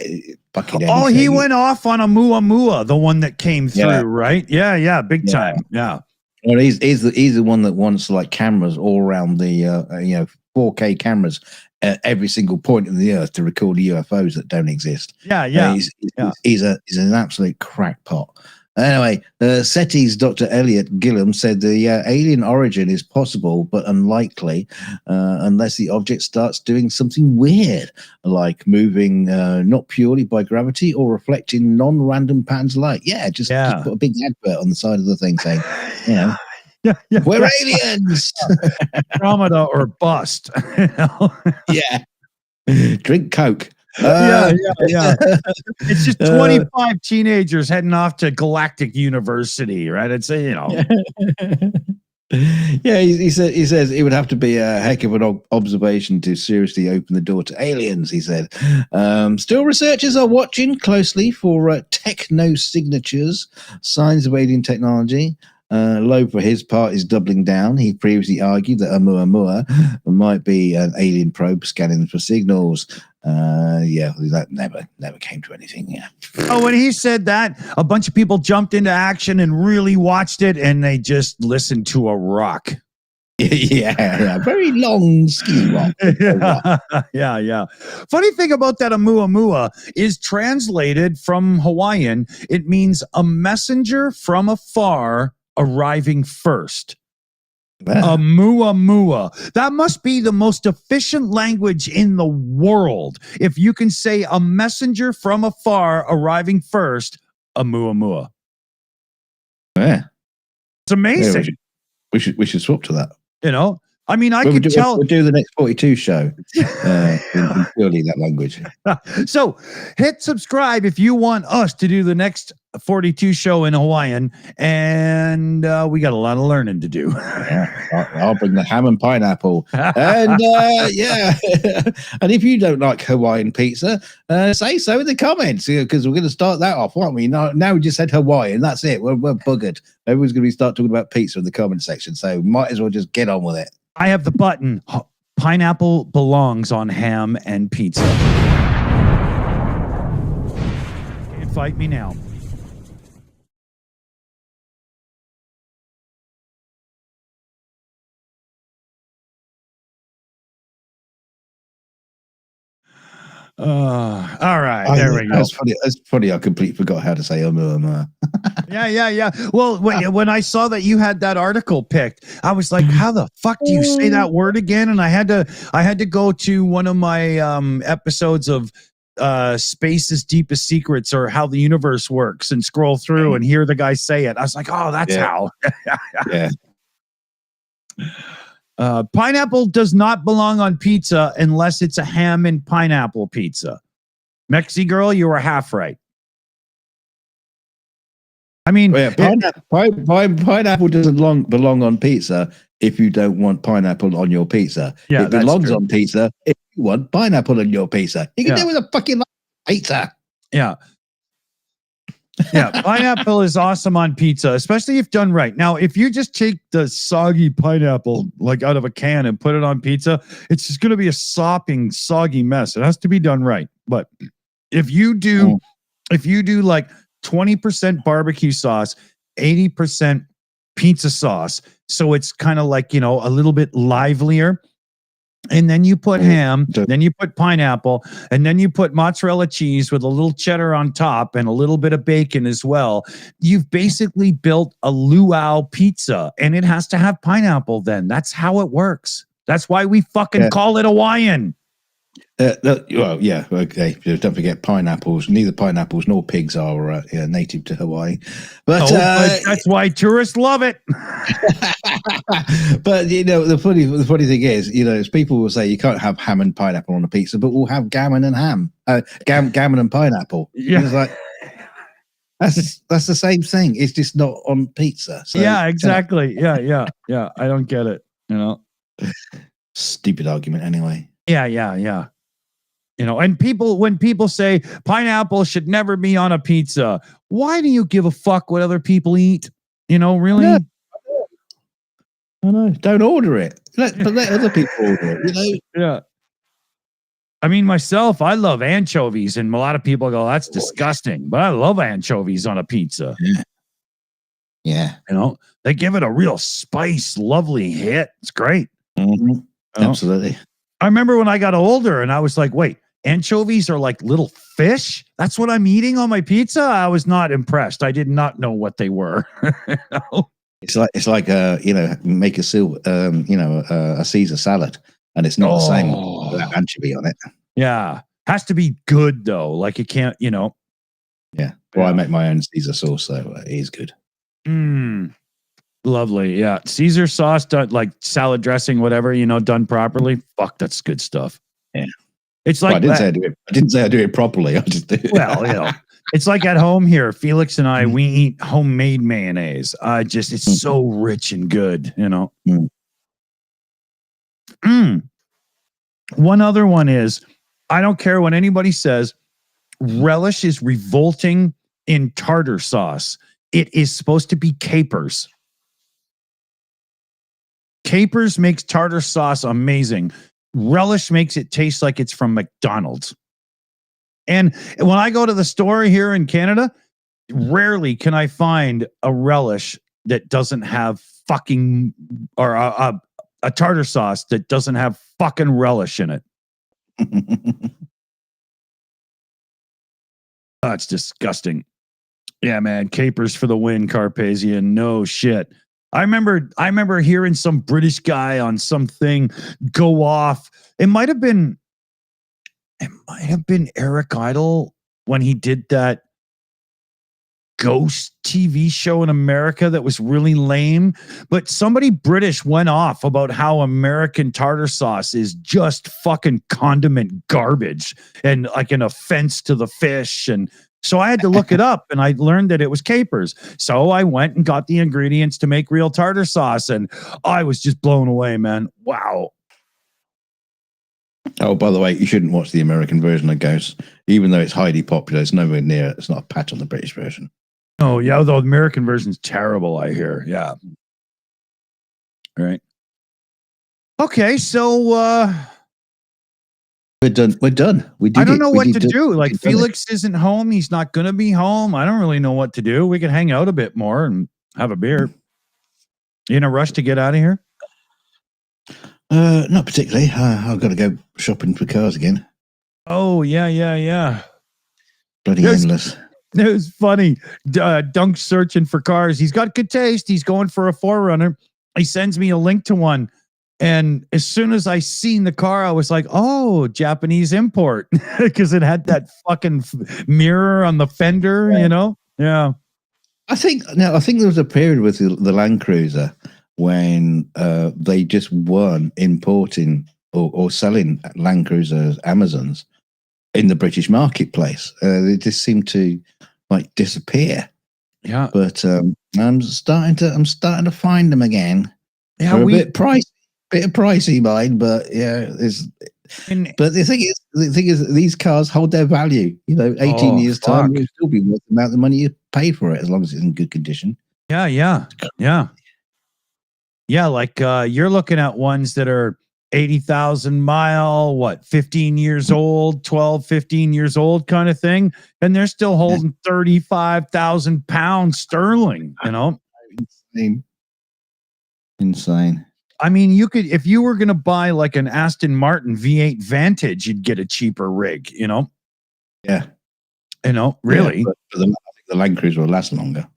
fucking anything. Oh, he went off on a Muamua, the one that came through, right? Yeah, big time. Yeah. Well, he's the one that wants like cameras all around the 4K cameras at every single point in the Earth to record UFOs that don't exist. He's an absolute crackpot. Anyway, SETI's Dr. Elliot Gillum said the alien origin is possible but unlikely unless the object starts doing something weird, like moving not purely by gravity or reflecting non-random patterns of light. Just put a big advert on the side of the thing saying, we're aliens! Andromeda or bust. Drink Coke. It's just 25 teenagers heading off to Galactic University, right? I'd say, he says it would have to be a heck of an observation to seriously open the door to aliens, he said. Still, researchers are watching closely for techno signatures, signs of alien technology. Loeb, for his part, is doubling down. He previously argued that Oumuamua might be an alien probe scanning for signals. That never came to anything. Yeah. Oh, when he said that, a bunch of people jumped into action and really watched it, and they just listened to a rock. Very long ski rock. Yeah. Funny thing about that Oumuamua is translated from Hawaiian. It means a messenger from afar arriving first. Oumuamua. That must be the most efficient language in the world. If you can say a messenger from afar arriving first, Oumuamua. Yeah. It's amazing. We should swap to that. I mean, I could tell. We'll do the next 42 show in purely that language. So hit subscribe if you want us to do the next 42 show in Hawaiian, and we got a lot of learning to do. I'll bring the ham and pineapple. And and if you don't like Hawaiian pizza, say so in the comments, because we're going to start that off, aren't we? Now we just said Hawaiian. That's it. We're buggered. Everyone's going to start talking about pizza in the comment section, so might as well just get on with it. I have the button. Pineapple belongs on ham and pizza. Can't fight me now. All right, there we go. That's funny. I completely forgot how to say Yeah. Well, when I saw that you had that article picked, I was like, "How the fuck do you say that word again?" And I had to go to one of my episodes of Space's Deepest Secrets, or How the Universe Works, and scroll through and hear the guy say it. I was like, "Oh, that's how." Yeah. Pineapple does not belong on pizza unless it's a ham and pineapple pizza. Mexi girl, you were half right. I mean, pineapple doesn't belong on pizza if you don't want pineapple on your pizza. Yeah, it that's belongs true. on pizza if you want pineapple on your pizza. You can do it with a fucking pizza. Yeah. Yeah, pineapple is awesome on pizza, especially if done right. Now, if you just take the soggy pineapple like out of a can and put it on pizza, it's just going to be a sopping, soggy mess. It has to be done right. But if you do like 20% barbecue sauce, 80% pizza sauce, so it's kind of like, a little bit livelier. And then you put ham, then you put pineapple, and then you put mozzarella cheese with a little cheddar on top and a little bit of bacon as well. You've basically built a luau pizza, and it has to have pineapple then. That's how it works. That's why we fucking call it Hawaiian. Well, yeah, okay. Don't forget pineapples. Neither pineapples nor pigs are native to Hawaii, but that's why tourists love it. But the funny thing is, people will say you can't have ham and pineapple on a pizza, but we'll have gammon and ham, gammon and pineapple. Yeah, it's like that's the same thing. It's just not on pizza. So, yeah, exactly. Yeah. I don't get it. Stupid argument anyway. Yeah. And when people say pineapple should never be on a pizza, why do you give a fuck what other people eat? Really? No, I know. Don't order it. Let other people order it. Yeah. I mean, myself, I love anchovies, and a lot of people go, "That's disgusting," but I love anchovies on a pizza. Yeah. They give it a real spice, lovely hit. It's great. Mm-hmm. Absolutely. I remember when I got older, and I was like, "Wait. Anchovies are like little fish? That's what I'm eating on my pizza?" I was not impressed. I did not know what they were. It's like make a Caesar salad, and it's not the same without anchovy on it. Yeah, has to be good though. Like it can't, Yeah. Well, I make my own Caesar sauce, so it is good. Lovely. Yeah, Caesar sauce done like salad dressing, whatever, done properly. Fuck, that's good stuff. Yeah. It's like I didn't say I do it properly. I just do it. Well, it's like at home here. Felix and I, we eat homemade mayonnaise. It's so rich and good. One other one is, I don't care what anybody says. Relish is revolting in tartar sauce. It is supposed to be capers. Capers makes tartar sauce amazing. Relish makes it taste like it's from McDonald's. And when I go to the store here in Canada, rarely can I find a relish that doesn't have fucking, or a tartar sauce that doesn't have fucking relish in it. It's disgusting. Yeah, man. Capers for the win, Carpathian. No shit. I remember hearing some British guy on something go off. It might have been Eric Idle when he did that ghost TV show in America that was really lame. But somebody British went off about how American tartar sauce is just fucking condiment garbage and like an offense to the fish. And so I had to look it up, and I learned that it was capers. So I went and got the ingredients to make real tartar sauce, and I was just blown away, man. Wow. Oh, by the way, you shouldn't watch the American version of Ghost, even though it's highly popular. It's nowhere near. It's not a patch on the British version. Oh yeah, the American version's terrible, I hear. Yeah. Right. Okay, so we're done. We did. I don't know what to do. Like Felix isn't home. He's not going to be home. I don't really know what to do. We can hang out a bit more and have a beer. You in a rush to get out of here? Not particularly. I've got to go shopping for cars again. Oh yeah. Bloody endless. It was funny. Dunk's searching for cars. He's got good taste. He's going for a 4Runner. He sends me a link to one. And as soon as I seen the car, I was like, oh, Japanese import. Because it had that fucking mirror on the fender, Yeah. I think there was a period with the Land Cruiser when they just weren't importing or selling Land Cruisers Amazons in the British marketplace. They just seemed to disappear. Yeah. But I'm starting to find them again. Yeah, They're a bit pricey, mine, but yeah, but the thing is, these cars hold their value. 18 years time, will still be worth the amount of money you paid for it, as long as it's in good condition. Yeah. Like you're looking at ones that are 80,000 mile, 15 years old, 12, 15 years old kind of thing. And they're still holding 35,000 pounds sterling, Insane. I mean, if you were going to buy like an Aston Martin V8 Vantage, you'd get a cheaper rig, Yeah. Really. Yeah, but I think the Land Cruiser will last longer.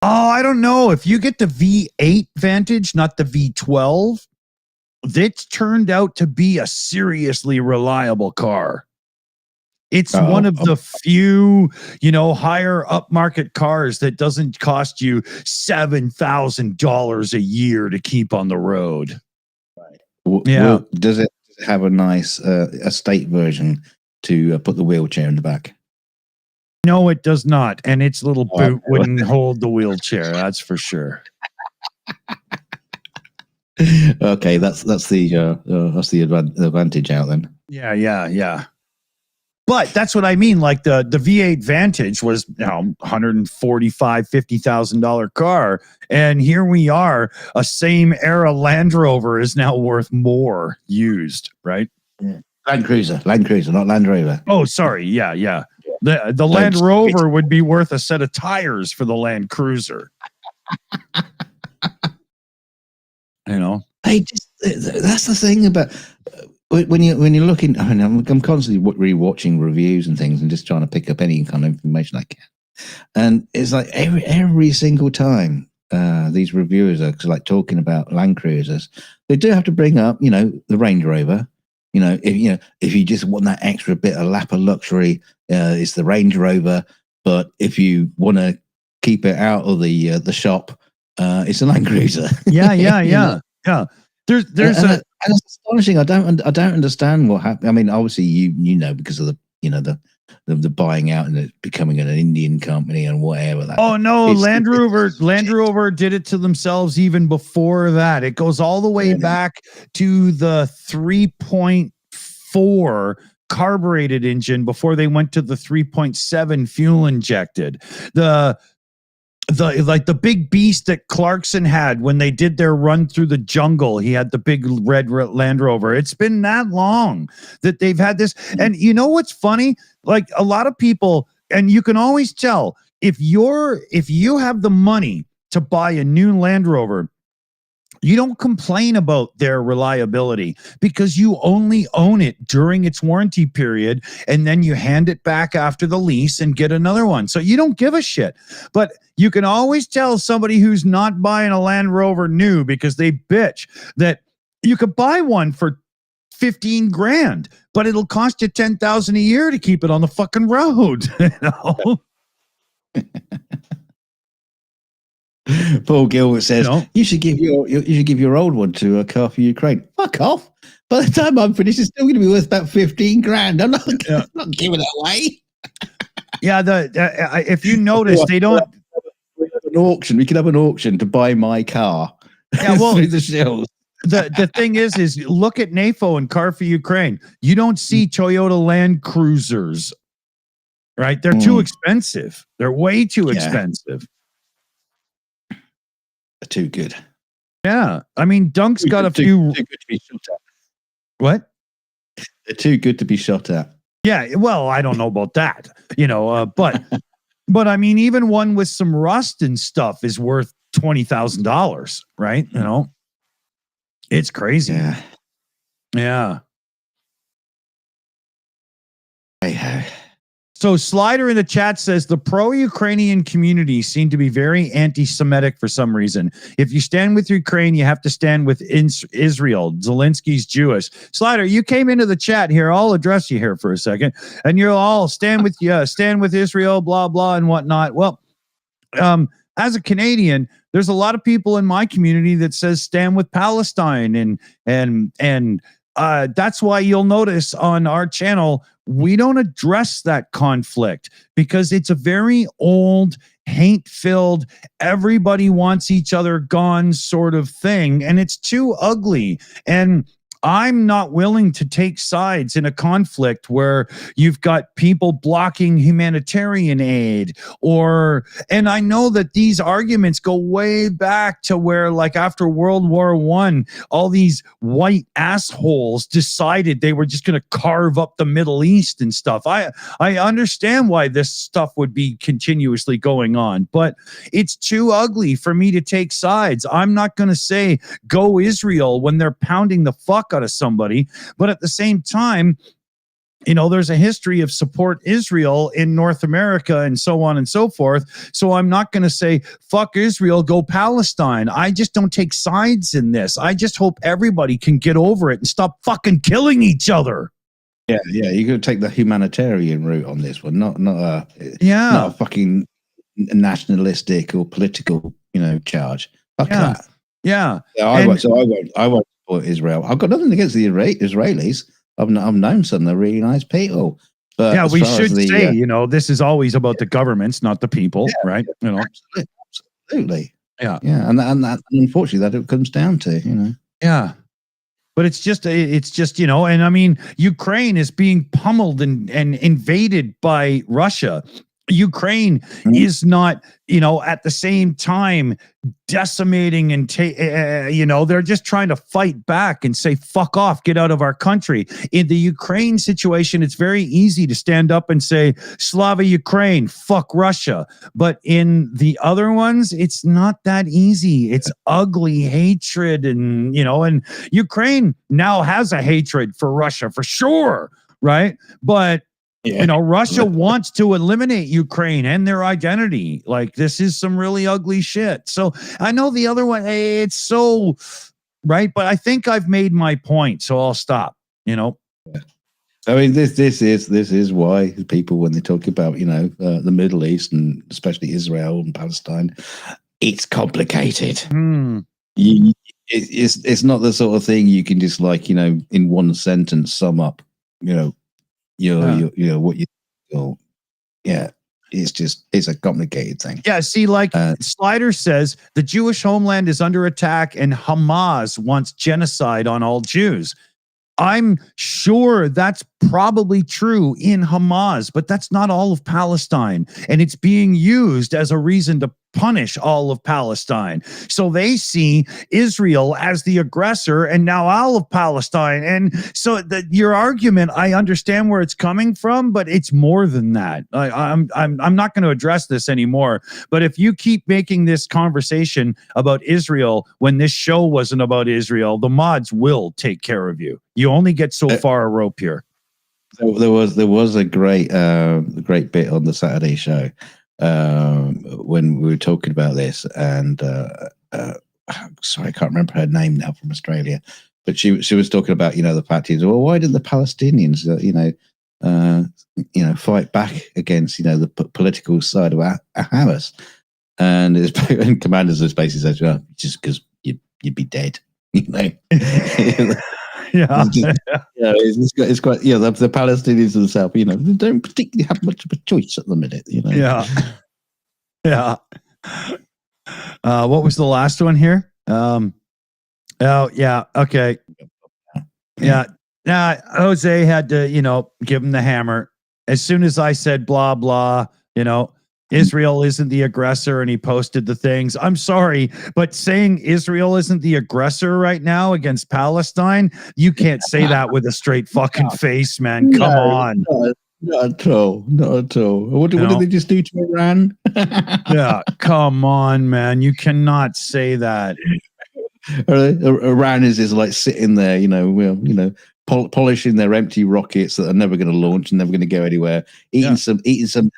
Oh, I don't know. If you get the V8 Vantage, not the V12, it's turned out to be a seriously reliable car. It's one of the few, higher upmarket cars that doesn't cost you $7,000 a year to keep on the road. Right. Yeah. Does it have a nice estate version to put the wheelchair in the back? No, it does not. And its little boot wouldn't hold the wheelchair. That's for sure. Okay, that's the advantage out then. Yeah. But that's what I mean. Like the V8 Vantage was $145,000, $50,000 car, and here we are. A same era Land Rover is now worth more used, right? Yeah. Land Cruiser, not Land Rover. Oh, sorry. Yeah. The Land Rover would be worth a set of tires for the Land Cruiser. That's the thing about when you're looking. I mean, I'm constantly rewatching reviews and things and just trying to pick up any kind of information I can. And it's like every single time these reviewers are like talking about Land Cruisers, they do have to bring up, the Range Rover. If you just want that extra bit of lap of luxury, it's the Range Rover. But if you want to keep it out of the shop, it's a Land Cruiser. Yeah. There's and it's astonishing. I don't understand what happened. I mean, obviously you because of the buying out and it becoming an Indian company and whatever. Land Rover did it to themselves even before that. It goes all the way back to the 3.4 carbureted engine before they went to the 3.7 fuel injected. The big beast that Clarkson had when they did their run through the jungle, he had the big red Land Rover. It's been that long that they've had this. And you know what's funny? Like a lot of people, and you can always tell if you have the money to buy a new Land Rover, you don't complain about their reliability because you only own it during its warranty period, and then you hand it back after the lease and get another one. So you don't give a shit. But you can always tell somebody who's not buying a Land Rover new because they bitch that you could buy one for 15 grand, but it'll cost you 10,000 a year to keep it on the fucking road. Paul Gilbert says you should give your old one to a car for Ukraine. Fuck off! By the time I'm finished, it's still going to be worth about 15 grand. I'm not giving it away. Yeah, if you notice, they don't. We have an auction. We could have an auction to buy my car. Yeah, well, through the Shills. The thing is look at NAFO and Car for Ukraine. You don't see Toyota Land Cruisers, right? They're too expensive. They're way too expensive. Too good. Yeah, I mean, Dunk's got a few. Too good to be shot at. What? They're too good to be shot at. Yeah, well, I don't know about that, but I mean, even one with some rust and stuff is worth $20,000, right? It's crazy. Yeah. Hey. So Slider in the chat says the pro-Ukrainian community seem to be very anti-Semitic for some reason. If you stand with Ukraine, you have to stand with Israel. Zelensky's Jewish. Slider, you came into the chat here. I'll address you here for a second, and you'll all stand with Israel, blah blah and whatnot. Well, as a Canadian, there's a lot of people in my community that says stand with Palestine, and that's why you'll notice on our channel we don't address that conflict because it's a very old, hate-filled, everybody wants each other gone sort of thing, and it's too ugly. And I'm not willing to take sides in a conflict where you've got people blocking humanitarian aid and I know that these arguments go way back to where, like, after World War I, all these white assholes decided they were just going to carve up the Middle East and stuff. I understand why this stuff would be continuously going on, but it's too ugly for me to take sides. I'm not going to say go Israel when they're pounding the fuck out of somebody, but at the same time, there's a history of support Israel in North America and so on and so forth. So I'm not going to say fuck Israel, go Palestine. I just don't take sides in this. I just hope everybody can get over it and stop fucking killing each other. Yeah, you got to take the humanitarian route on this one, not a fucking nationalistic or political, charge. Fuck that. Yeah. I won't support Israel. I've got nothing against the Israelis. I've known some. They're really nice people. But yeah, we should say, this is always about the governments, not the people, right? Absolutely. Yeah. Yeah. And unfortunately, that it comes down to, Yeah. But it's just, and I mean, Ukraine is being pummeled and invaded by Russia. Ukraine is not, at the same time decimating and they're just trying to fight back and say, fuck off, get out of our country. In the Ukraine situation, it's very easy to stand up and say, Slava Ukraine, fuck Russia. But in the other ones, it's not that easy. It's ugly hatred. And Ukraine now has a hatred for Russia for sure. Right. But Russia wants to eliminate Ukraine and their identity. Like, this is some really ugly shit. So I know the other one, it's so right, but I think I've made my point, so I'll stop. I mean, this is why people, when they talk about the Middle East and especially Israel and Palestine, it's complicated. It's not the sort of thing you can just in one sentence sum up. It's a complicated thing. Yeah, see, Slider says the Jewish homeland is under attack and Hamas wants genocide on all Jews. I'm sure that's probably true in Hamas, but that's not all of Palestine. And it's being used as a reason to punish all of Palestine. So they see Israel as the aggressor and now all of Palestine. And so your argument, I understand where it's coming from, but it's more than that. I'm not going to address this anymore. But if you keep making this conversation about Israel when this show wasn't about Israel, the mods will take care of you. You only get so far a rope here. There was a great bit on the Saturday show when we were talking about this, and sorry, I can't remember her name now, from Australia, but she was talking about the fact is, well, why didn't the Palestinians fight back against the political side of Hamas? And Commanders basically says, well, just because you'd be dead, Yeah, it's quite. The Palestinians themselves, they don't particularly have much of a choice at the minute. Yeah. What was the last one here? Oh yeah, okay. Yeah. Jose had to, give him the hammer as soon as I said blah blah. Israel isn't the aggressor, and he posted the things. I'm sorry, but saying Israel isn't the aggressor right now against Palestine, you can't say that with a straight fucking face, man. Come on. Not at all. What did they just do to Iran? Yeah, come on, man. You cannot say that. Iran is sitting there, polishing their empty rockets that are never going to launch and never going to go anywhere. Eating some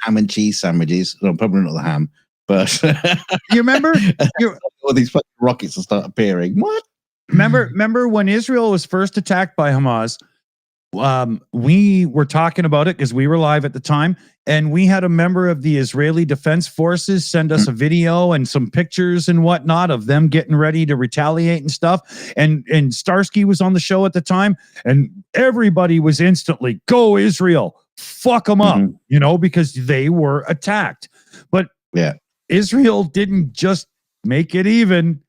ham and cheese sandwiches. No, probably not the ham, but you remember all these fucking rockets will start appearing. What? Remember when Israel was first attacked by Hamas? We were talking about it because we were live at the time, and we had a member of the Israeli Defense Forces send us a video and some pictures and whatnot of them getting ready to retaliate and stuff. And Starsky was on the show at the time, and everybody was instantly, go Israel, fuck them up, because they were attacked. But Israel didn't just make it even.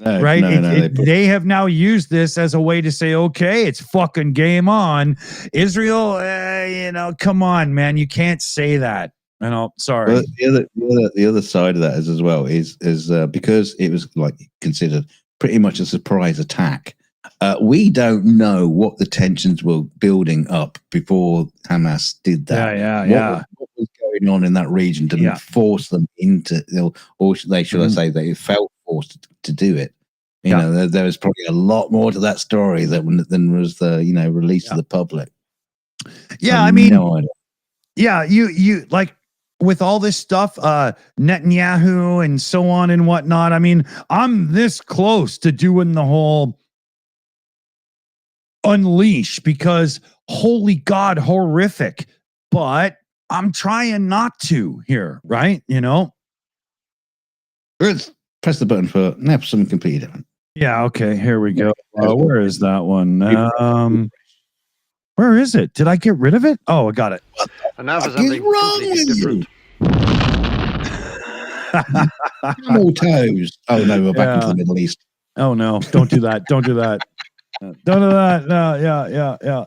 No, Right. no, They have now used this as a way to say, okay, it's fucking game on. Israel, come on, man. You can't say that. Sorry. Well, the other side of that is as well is because it was like considered pretty much a surprise attack. We don't know what the tensions were building up before Hamas did that. What was going on in that region to force them into, or should I say, they felt forced to do it. You know, there was probably a lot more to that story than was the released to the public. Yeah, I mean, no idea. Yeah, you like with all this stuff, Netanyahu and so on and whatnot. I mean, I'm this close to doing the whole unleash because holy God, horrific. But I'm trying not to here, right? Let's press the button for something completely different. Yeah, okay, here we go. Where is that one? Where is it? Did I get rid of it? Oh, I got it. And now for something completely different. Camel toes. Oh no, we're back into the Middle East. Oh no, don't do that. Don't do that. Don't do that. No, yeah.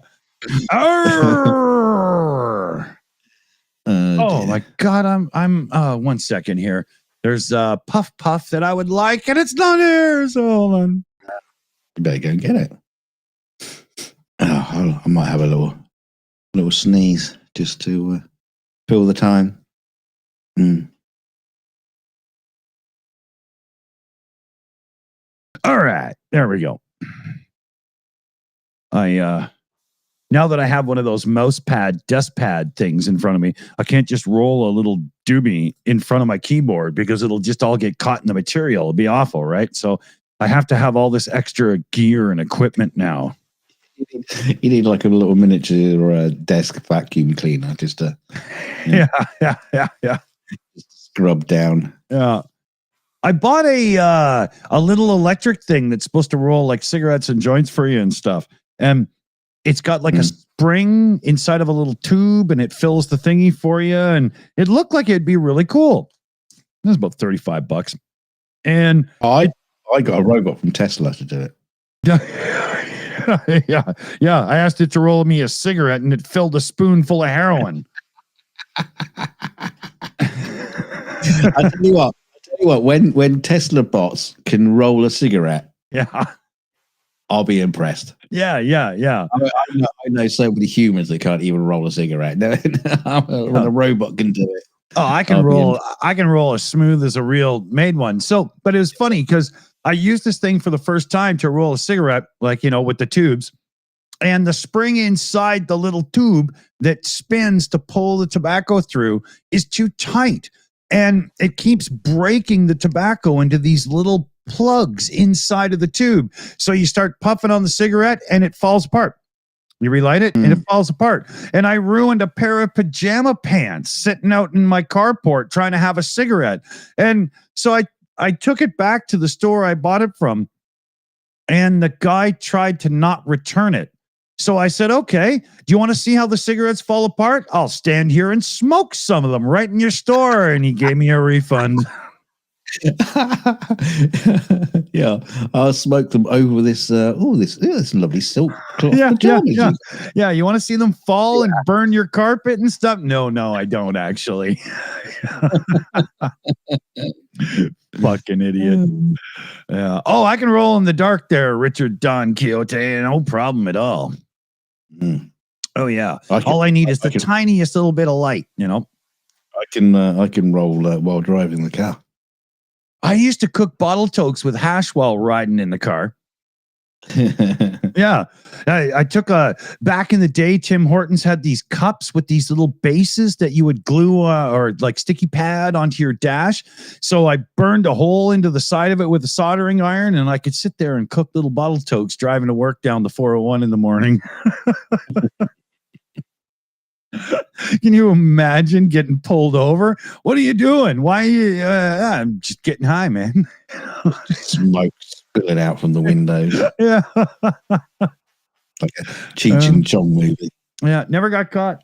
Oh my God, I'm 1 second here. There's a puff that I would like, and it's not here. So hold on. You better go and get it. I might have a little sneeze just to fill the time. All right, there we go. Now that I have one of those mouse pad, desk pad things in front of me, I can't just roll a little doobie in front of my keyboard because it'll just all get caught in the material. It'll be awful, right? So I have to have all this extra gear and equipment now. You need like a little miniature desk vacuum cleaner just to just scrub down. Yeah. I bought a little electric thing that's supposed to roll like cigarettes and joints for you and stuff. And it's got like a spring inside of a little tube and it fills the thingy for you. And it looked like it'd be really cool. It was about $35. And I got a robot from Tesla to do it. Yeah. I asked it to roll me a cigarette and it filled a spoonful of heroin. I tell you what, when Tesla bots can roll a cigarette, I'll be impressed. Yeah. I know so many humans that can't even roll a cigarette. When a robot can do it. Oh, I can roll as smooth as a real made one. So, but it was funny because I used this thing for the first time to roll a cigarette, like, with the tubes, and the spring inside the little tube that spins to pull the tobacco through is too tight. And it keeps breaking the tobacco into these little plugs inside of the tube. So you start puffing on the cigarette and it falls apart. You relight it and it falls apart. And I ruined a pair of pajama pants sitting out in my carport trying to have a cigarette. And so I took it back to the store I bought it from, and the guy tried to not return it. So I said, okay, do you want to see how the cigarettes fall apart? I'll stand here and smoke some of them right in your store. And he gave me a refund. Yeah, I'll smoke them over this this lovely silk cloth pajamas. Yeah, you want to see them fall and burn your carpet and stuff? No, I don't actually. Fucking idiot. Yeah. Oh, I can roll in the dark there, Richard Don Quixote. No problem at all. Oh yeah. All I need is the tiniest little bit of light, I can roll while driving the car. I used to cook bottle tokes with hash while riding in the car. Yeah. I took back in the day, Tim Hortons had these cups with these little bases that you would glue or like sticky pad onto your dash. So I burned a hole into the side of it with a soldering iron, and I could sit there and cook little bottle tokes driving to work down the 401 in the morning. Can you imagine getting pulled over? What are you doing? Why are you? I'm just getting high, man. Smoke spilling out from the windows. Yeah. Like a Cheech and Chong movie. Yeah, never got caught.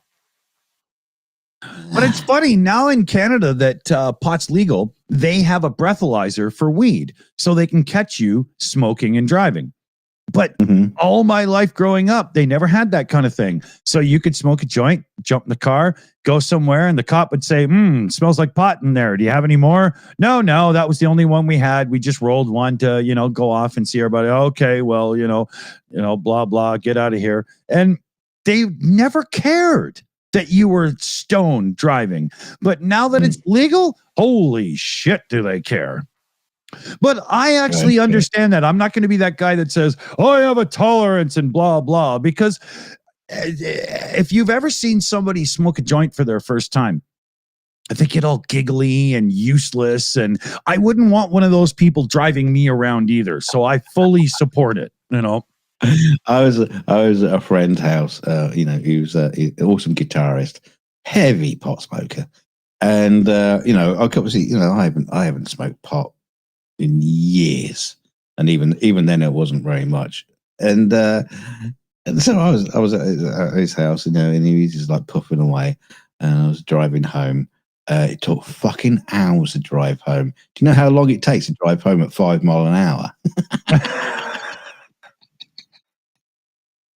But it's funny now in Canada that pot's legal. They have a breathalyzer for weed, so they can catch you smoking and driving. But all my life growing up, they never had that kind of thing. So you could smoke a joint, jump in the car, go somewhere, and the cop would say, smells like pot in there. Do you have any more? No, that was the only one we had. We just rolled one to, go off and see everybody. Okay, well, blah, blah, get out of here. And they never cared that you were stoned driving. But now that it's legal, holy shit, do they care? But I actually understand that. I'm not going to be that guy that says, I have a tolerance and blah, blah, because if you've ever seen somebody smoke a joint for their first time, they get all giggly and useless. And I wouldn't want one of those people driving me around either. So I fully support it, I was at a friend's house, he was an awesome guitarist, heavy pot smoker. And, obviously, I haven't smoked pot in years, and even then it wasn't very much. And so I was at his house, and he was just like puffing away, and I was driving home. It took fucking hours to drive home. Do you know how long it takes to drive home at 5 miles an hour?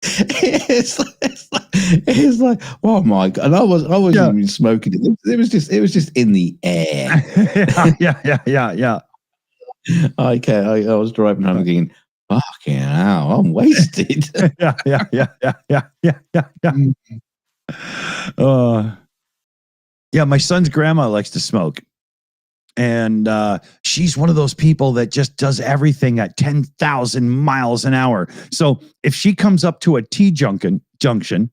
it's like, oh my god! And I wasn't even smoking it. It was just in the air. Yeah. Okay, I was driving home thinking, fucking hell, I'm wasted. Yeah. My son's grandma likes to smoke. And she's one of those people that just does everything at 10,000 miles an hour. So if she comes up to a T-junction,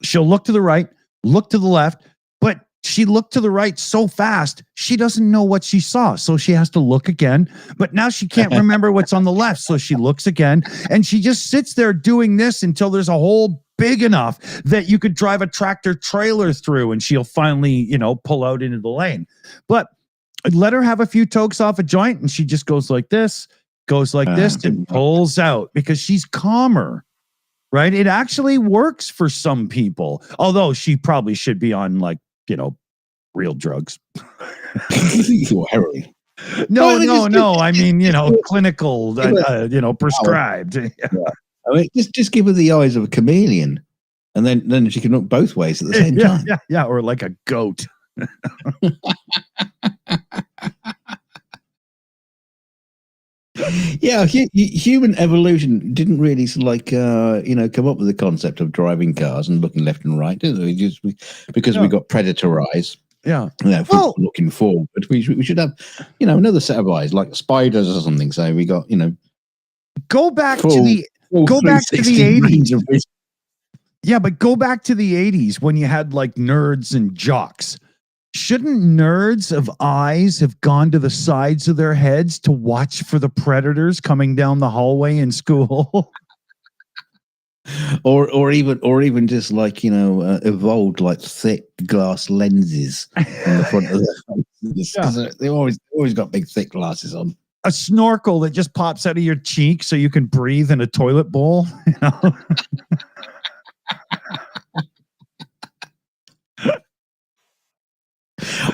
she'll look to the right, look to the left, but she looked to the right so fast, she doesn't know what she saw. So she has to look again. But now she can't remember what's on the left. So she looks again. And she just sits there doing this until there's a hole big enough that you could drive a tractor trailer through. And she'll finally, pull out into the lane. But let her have a few tokes off a joint. And she just goes like this, and pulls out because she's calmer. Right? It actually works for some people. Although she probably should be on real drugs. Heroin. No. I mean, clinical, prescribed. Yeah. I mean, just give her the eyes of a chameleon, and then she can look both ways at the same time. Yeah, or like a goat. Yeah, human evolution didn't really come up with the concept of driving cars and looking left and right, did we? Because we got predator eyes. Yeah. Looking forward, we should have, another set of eyes like spiders or something. So we got, go back to the 80s. Yeah, but go back to the 80s when you had like nerds and jocks. Shouldn't nerds of eyes have gone to the sides of their heads to watch for the predators coming down the hallway in school? or even just evolved like thick glass lenses on the front of their face. Yeah. They've always got big thick glasses on. A snorkel that just pops out of your cheek so you can breathe in a toilet bowl.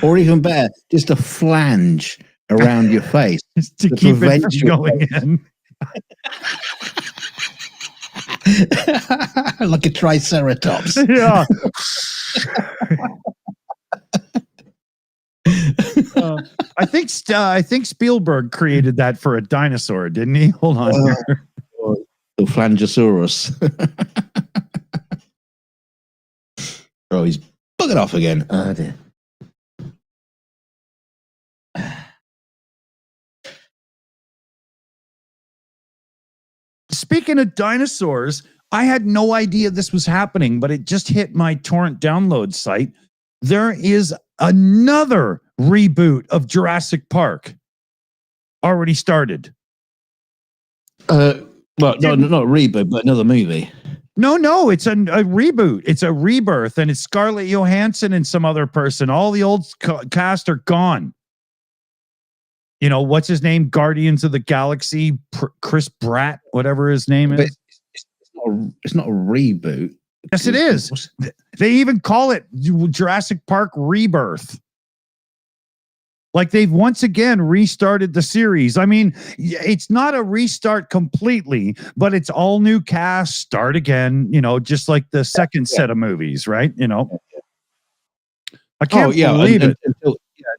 Or even better, just a flange around your face to keep it from going in. Like a triceratops. Yeah. I think Spielberg created that for a dinosaur, didn't he? Hold on here. The Flangosaurus. Oh, he's buggered off again. Oh, dear. Speaking of dinosaurs, I had no idea this was happening, but it just hit my torrent download site. There is another reboot of Jurassic Park already started. Well, not a reboot, but another movie. No, it's a reboot. It's a rebirth, and it's Scarlett Johansson and some other person. All the old cast are gone. What's his name? Guardians of the Galaxy, Chris Pratt, whatever his name is. It's not a reboot. Yes, it is. They even call it Jurassic Park Rebirth. Like they've once again restarted the series. I mean, it's not a restart completely, but it's all new cast, start again, just like the second set of movies, right? I can't believe it.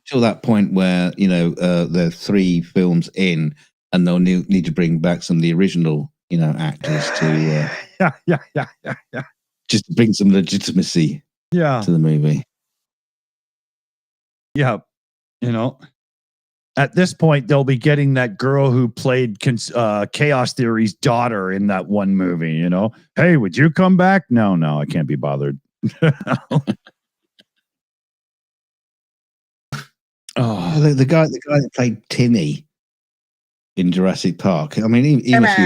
Until that point where, they're 3 films in and they'll need to bring back some of the original, actors to yeah. just to bring some legitimacy to the movie. Yeah. At this point, they'll be getting that girl who played Chaos Theory's daughter in that one movie, Hey, would you come back? No, I can't be bothered. Oh, the guy that played Timmy in Jurassic Park. I mean, he must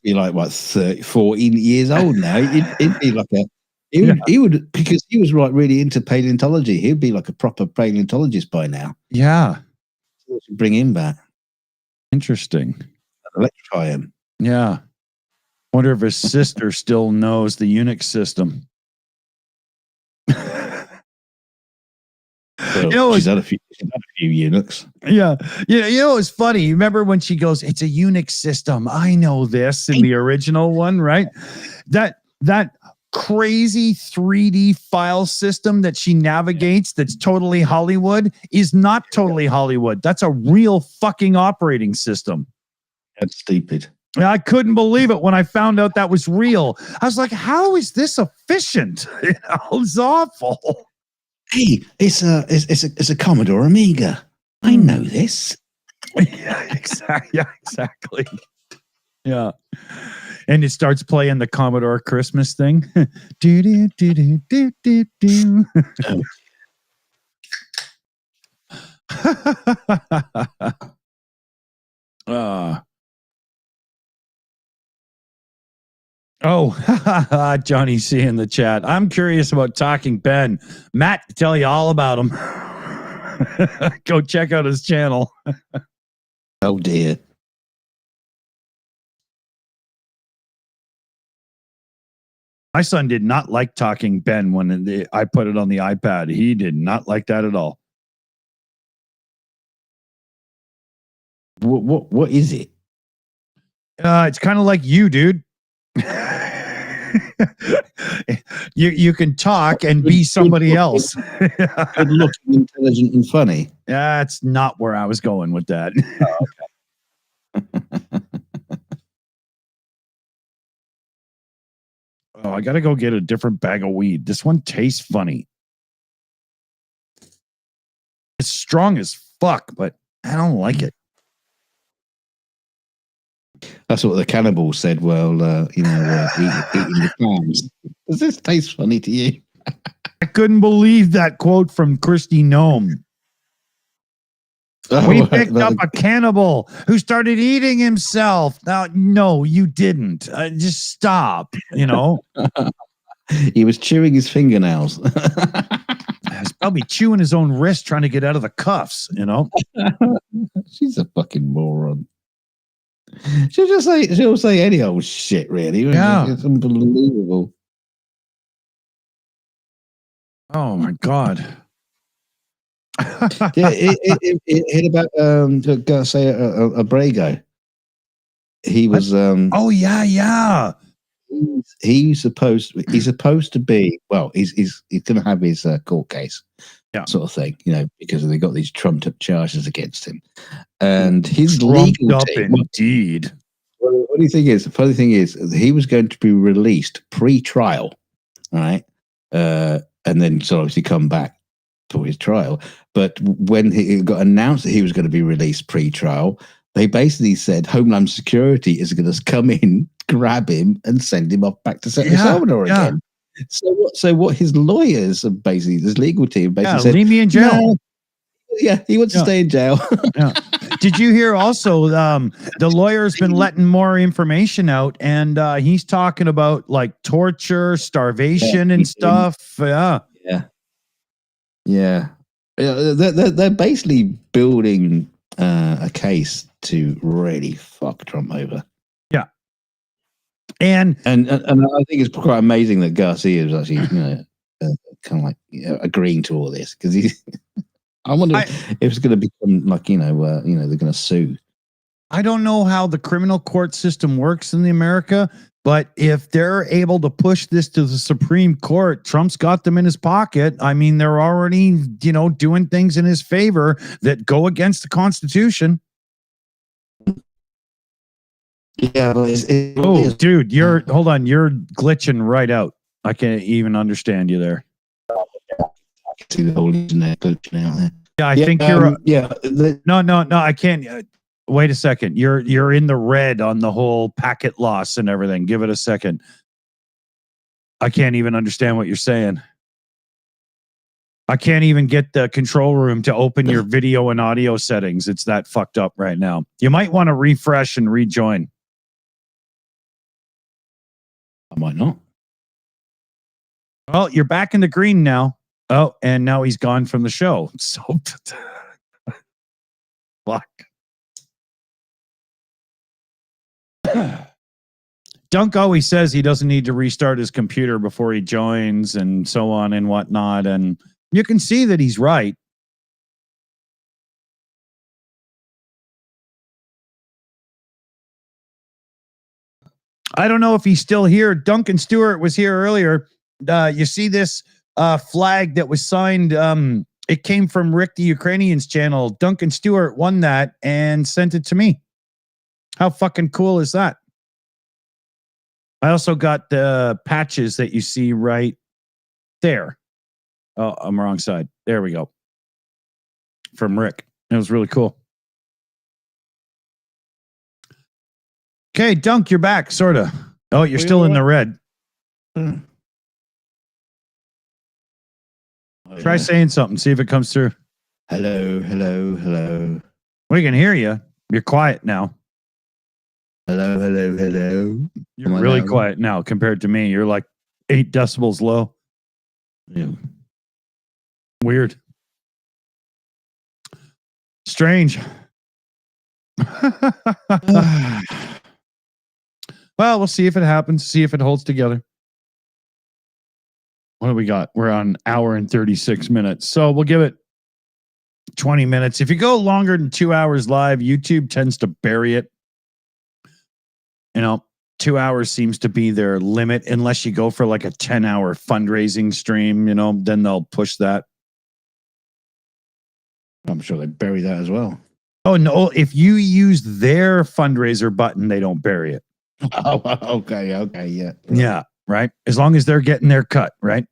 be like what, 14 years old now. He'd be like he would, because he was really into paleontology. He'd be like a proper paleontologist by now. Yeah. So bring him back. Interesting. Electrify him. Yeah. Wonder if his sister still knows the Unix system. Well, she's had a few Unix. Yeah. It's funny. You remember when she goes, it's a Unix system. I know this in the original one, right? That crazy 3D file system that she navigates that's totally Hollywood is not totally Hollywood. That's a real fucking operating system. That's stupid. I couldn't believe it when I found out that was real. I was like, how is this efficient? It's awful. Hey, it's a Commodore Amiga. I know this. Yeah, exactly. Yeah. And it starts playing the Commodore Christmas thing. Do, do, do, do, do, do, do. Johnny C in the chat. I'm curious about Talking Ben. Matt can tell you all about him. Go check out his channel. Oh dear. My son did not like Talking Ben when I put it on the iPad. He did not like that at all. What is it? It's kind of like you, dude. you can talk and be somebody else. Good looking, intelligent, and funny. That's not where I was going with that. I gotta go get a different bag of weed. This one tastes funny. It's strong as fuck, but I don't like it. That's what the cannibal said. Well, eating the clams. Does this taste funny to you? I couldn't believe that quote from Christy Nome. Oh, we picked up a cannibal who started eating himself. Now, no, you didn't. Just stop, He was chewing his fingernails. He's probably chewing his own wrist trying to get out of the cuffs, She's a fucking moron. She'll say any old shit, really. Yeah. It's unbelievable. Oh my God. Yeah, it about Abrego. He was yeah. He's supposed to be, well, he's gonna have his court case, sort of thing, because they got these trumped up charges against him, and his legal team, indeed. Well, the funny thing is he was going to be released pre-trial, right? And then so obviously come back for his trial. But when it got announced that he was going to be released pre-trial, they basically said Homeland Security is going to come in, grab him, and send him off back to El Salvador again. So what his lawyers have basically, his legal team basically said, leave me in jail. No. Yeah, he wants to stay in jail. Did you hear also the lawyer's been letting more information out, and he's talking about like torture, starvation, and stuff. Yeah. They're basically building a case to really fuck Trump over. Yeah. And I think it's quite amazing that Garcia is actually, kind of like agreeing to all this because he's. I wonder if it's going to become like they're going to sue. I don't know how the criminal court system works in America, but if they're able to push this to the Supreme Court, Trump's got them in his pocket. I mean, they're already, doing things in his favor that go against the Constitution. Yeah, but dude, hold on, you're glitching right out. I can't even understand you there. I can see the whole internet glitching out there. Yeah, I think you're. No, I can't. Wait a second. You're in the red on the whole packet loss and everything. Give it a second. I can't even understand what you're saying. I can't even get the control room to open your video and audio settings. It's that fucked up right now. You might want to refresh and rejoin. I might not. Well, you're back in the green now. Oh, and now he's gone from the show. So, fuck. Dunk always says he doesn't need to restart his computer before he joins and so on and whatnot. And you can see that he's right. I don't know if he's still here. Duncan Stewart was here earlier. You see this flag that was signed. It came from Rick the Ukrainian's channel. Duncan Stewart won that and sent it to me. How fucking cool is that? I also got the patches that you see right there. Oh, I'm wrong side. There we go. From Rick. It was really cool. Okay, Dunk, you're back, sort of. Oh, you're still in the red. Try saying something. See if it comes through. Hello, hello, hello. We can hear you. You're quiet now. Hello, hello, hello. You're really quiet now compared to me. You're like 8 decibels low. Yeah. Weird. Strange. Well, we'll see if it happens. See if it holds together. What do we got? We're on an hour and 36 minutes. So we'll give it 20 minutes. If you go longer than 2 hours live, YouTube tends to bury it. 2 hours seems to be their limit, unless you go for like a 10-hour fundraising stream, then they'll push that. I'm sure they bury that as well. Oh, no. If you use their fundraiser button, they don't bury it. Oh, okay, yeah. Yeah, right. As long as they're getting their cut, right?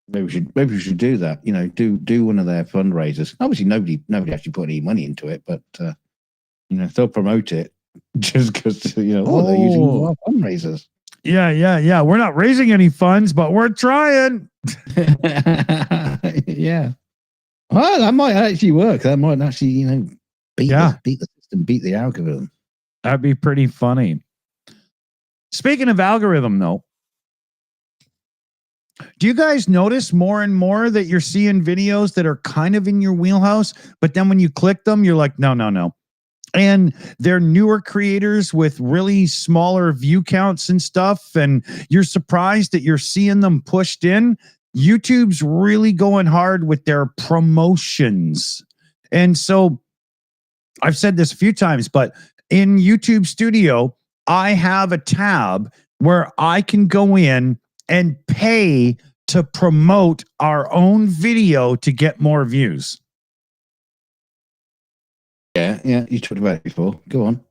Maybe we should do that. Do one of their fundraisers. Obviously, nobody actually put any money into it, but they'll promote it just because they're using our fundraisers. Yeah. We're not raising any funds, but we're trying. Yeah. Well, that might actually work. That might actually, beat the system, beat the algorithm. That'd be pretty funny. Speaking of algorithm, though, do you guys notice more and more that you're seeing videos that are kind of in your wheelhouse, but then when you click them, you're like, no. And they're newer creators with really smaller view counts and stuff, and you're surprised that you're seeing them pushed in. YouTube's really going hard with their promotions. And so I've said this a few times, but in YouTube Studio, I have a tab where I can go in and pay to promote our own video to get more views. Yeah, you talked about it before. Go on.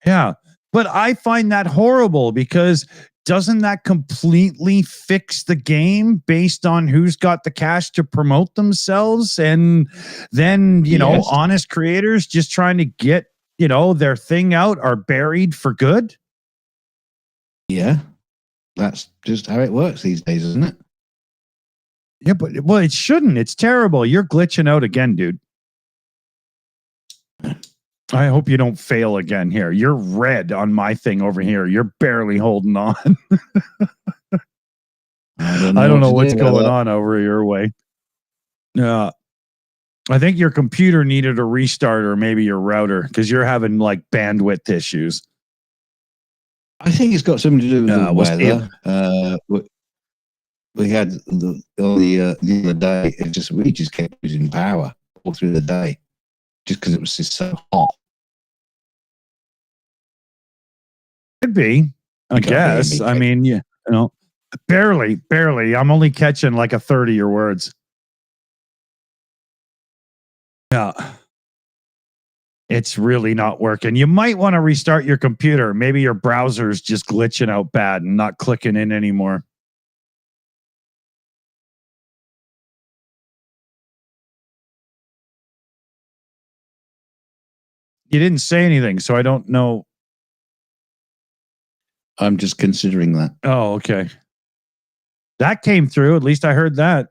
Yeah, but I find that horrible because doesn't that completely fix the game based on who's got the cash to promote themselves? And then, honest creators just trying to get, their thing out are buried for good? Yeah, that's just how it works these days, isn't it? Yeah, but it shouldn't. It's terrible. You're glitching out again, dude. I hope you don't fail again here. You're red on my thing over here. You're barely holding on. I don't know what's going on over your way. I think your computer needed a restart or maybe your router because you're having like bandwidth issues. I think it's got something to do with the we'll see. weather. We had the other day. We just kept losing power all through the day, just because it was just so hot. Could be, I guess. I mean, yeah, you know, barely. I'm only catching like a third of your words. Yeah. It's really not working. You might want to restart your computer. Maybe your browser's just glitching out bad and not clicking in anymore. You didn't say anything, so I don't know. I'm just considering that. Oh, okay. That came through. At least I heard that.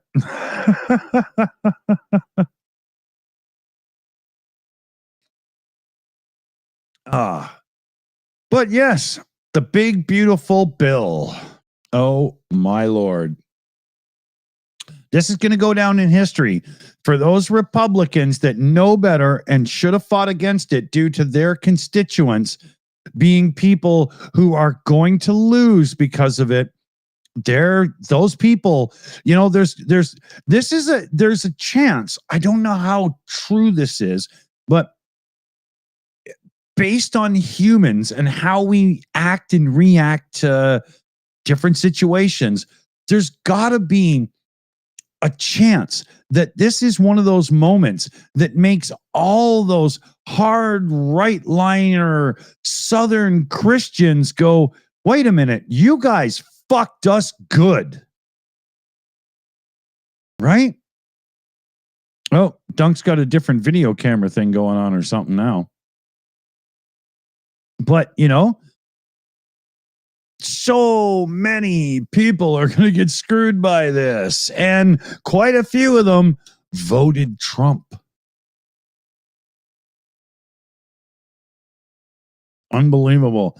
But yes, the big, beautiful bill. Oh, my Lord. This is going to go down in history for those Republicans that know better and should have fought against it due to their constituents being people who are going to lose because of it. Those people, you know, there's a chance. I don't know how true this is, but based on humans and how we act and react to different situations, there's got to be a chance that this is one of those moments that makes all those hard right-liner Southern Christians go, wait a minute, you guys fucked us good. Right? Oh, Dunk's got a different video camera thing going on or something now. But, you know, so many people are going to get screwed by this. And quite a few of them voted Trump. Unbelievable.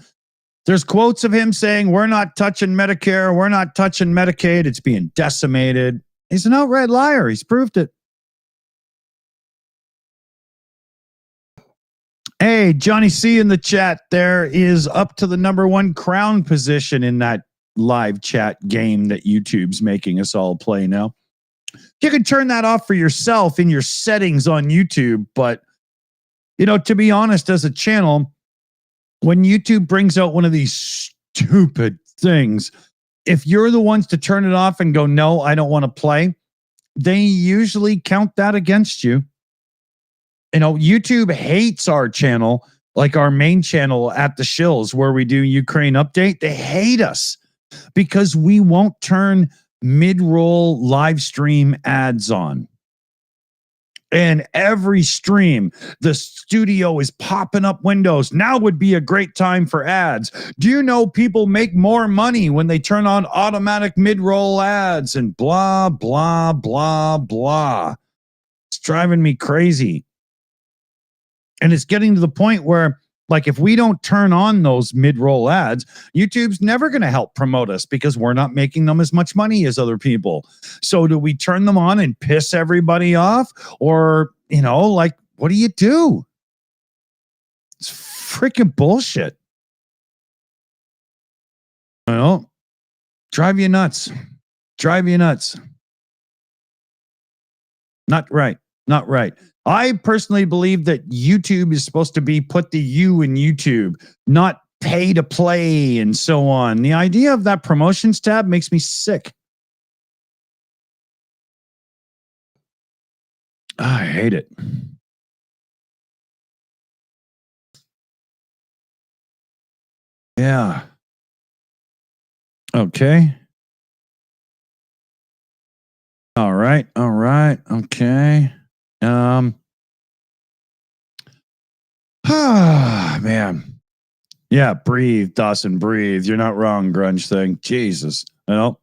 There's quotes of him saying, we're not touching Medicare. We're not touching Medicaid. It's being decimated. He's an outright liar. He's proved it. Hey, Johnny C in the chat there is up to the #1 crown position in that live chat game that YouTube's making us all play now. You can turn that off for yourself in your settings on YouTube. But, you know, to be honest, as a channel, when YouTube brings out one of these stupid things, if you're the ones to turn it off and go, no, I don't want to play, they usually count that against you. You know, YouTube hates our channel, like our main channel at TheShills, where we do Ukraine update. They hate us because we won't turn mid-roll live stream ads on. And every stream, the studio is popping up windows. Now would be a great time for ads. Do you know people make more money when they turn on automatic mid-roll ads and blah, blah, blah, blah. It's driving me crazy. And it's getting to the point where, like, if we don't turn on those mid-roll ads, YouTube's never going to help promote us because we're not making them as much money as other people. So do we turn them on and piss everybody off? Or, you know, like, what do you do? It's freaking bullshit. You know, drive you nuts. Drive you nuts. Not right. Not right. I personally believe that YouTube is supposed to be put the U in YouTube, not pay to play and so on. The idea of that promotions tab makes me sick. I hate it. Yeah. Okay. All right. All right. Okay. Man. Yeah, breathe, Dawson, breathe. You're not wrong, grunge thing. Jesus. Well,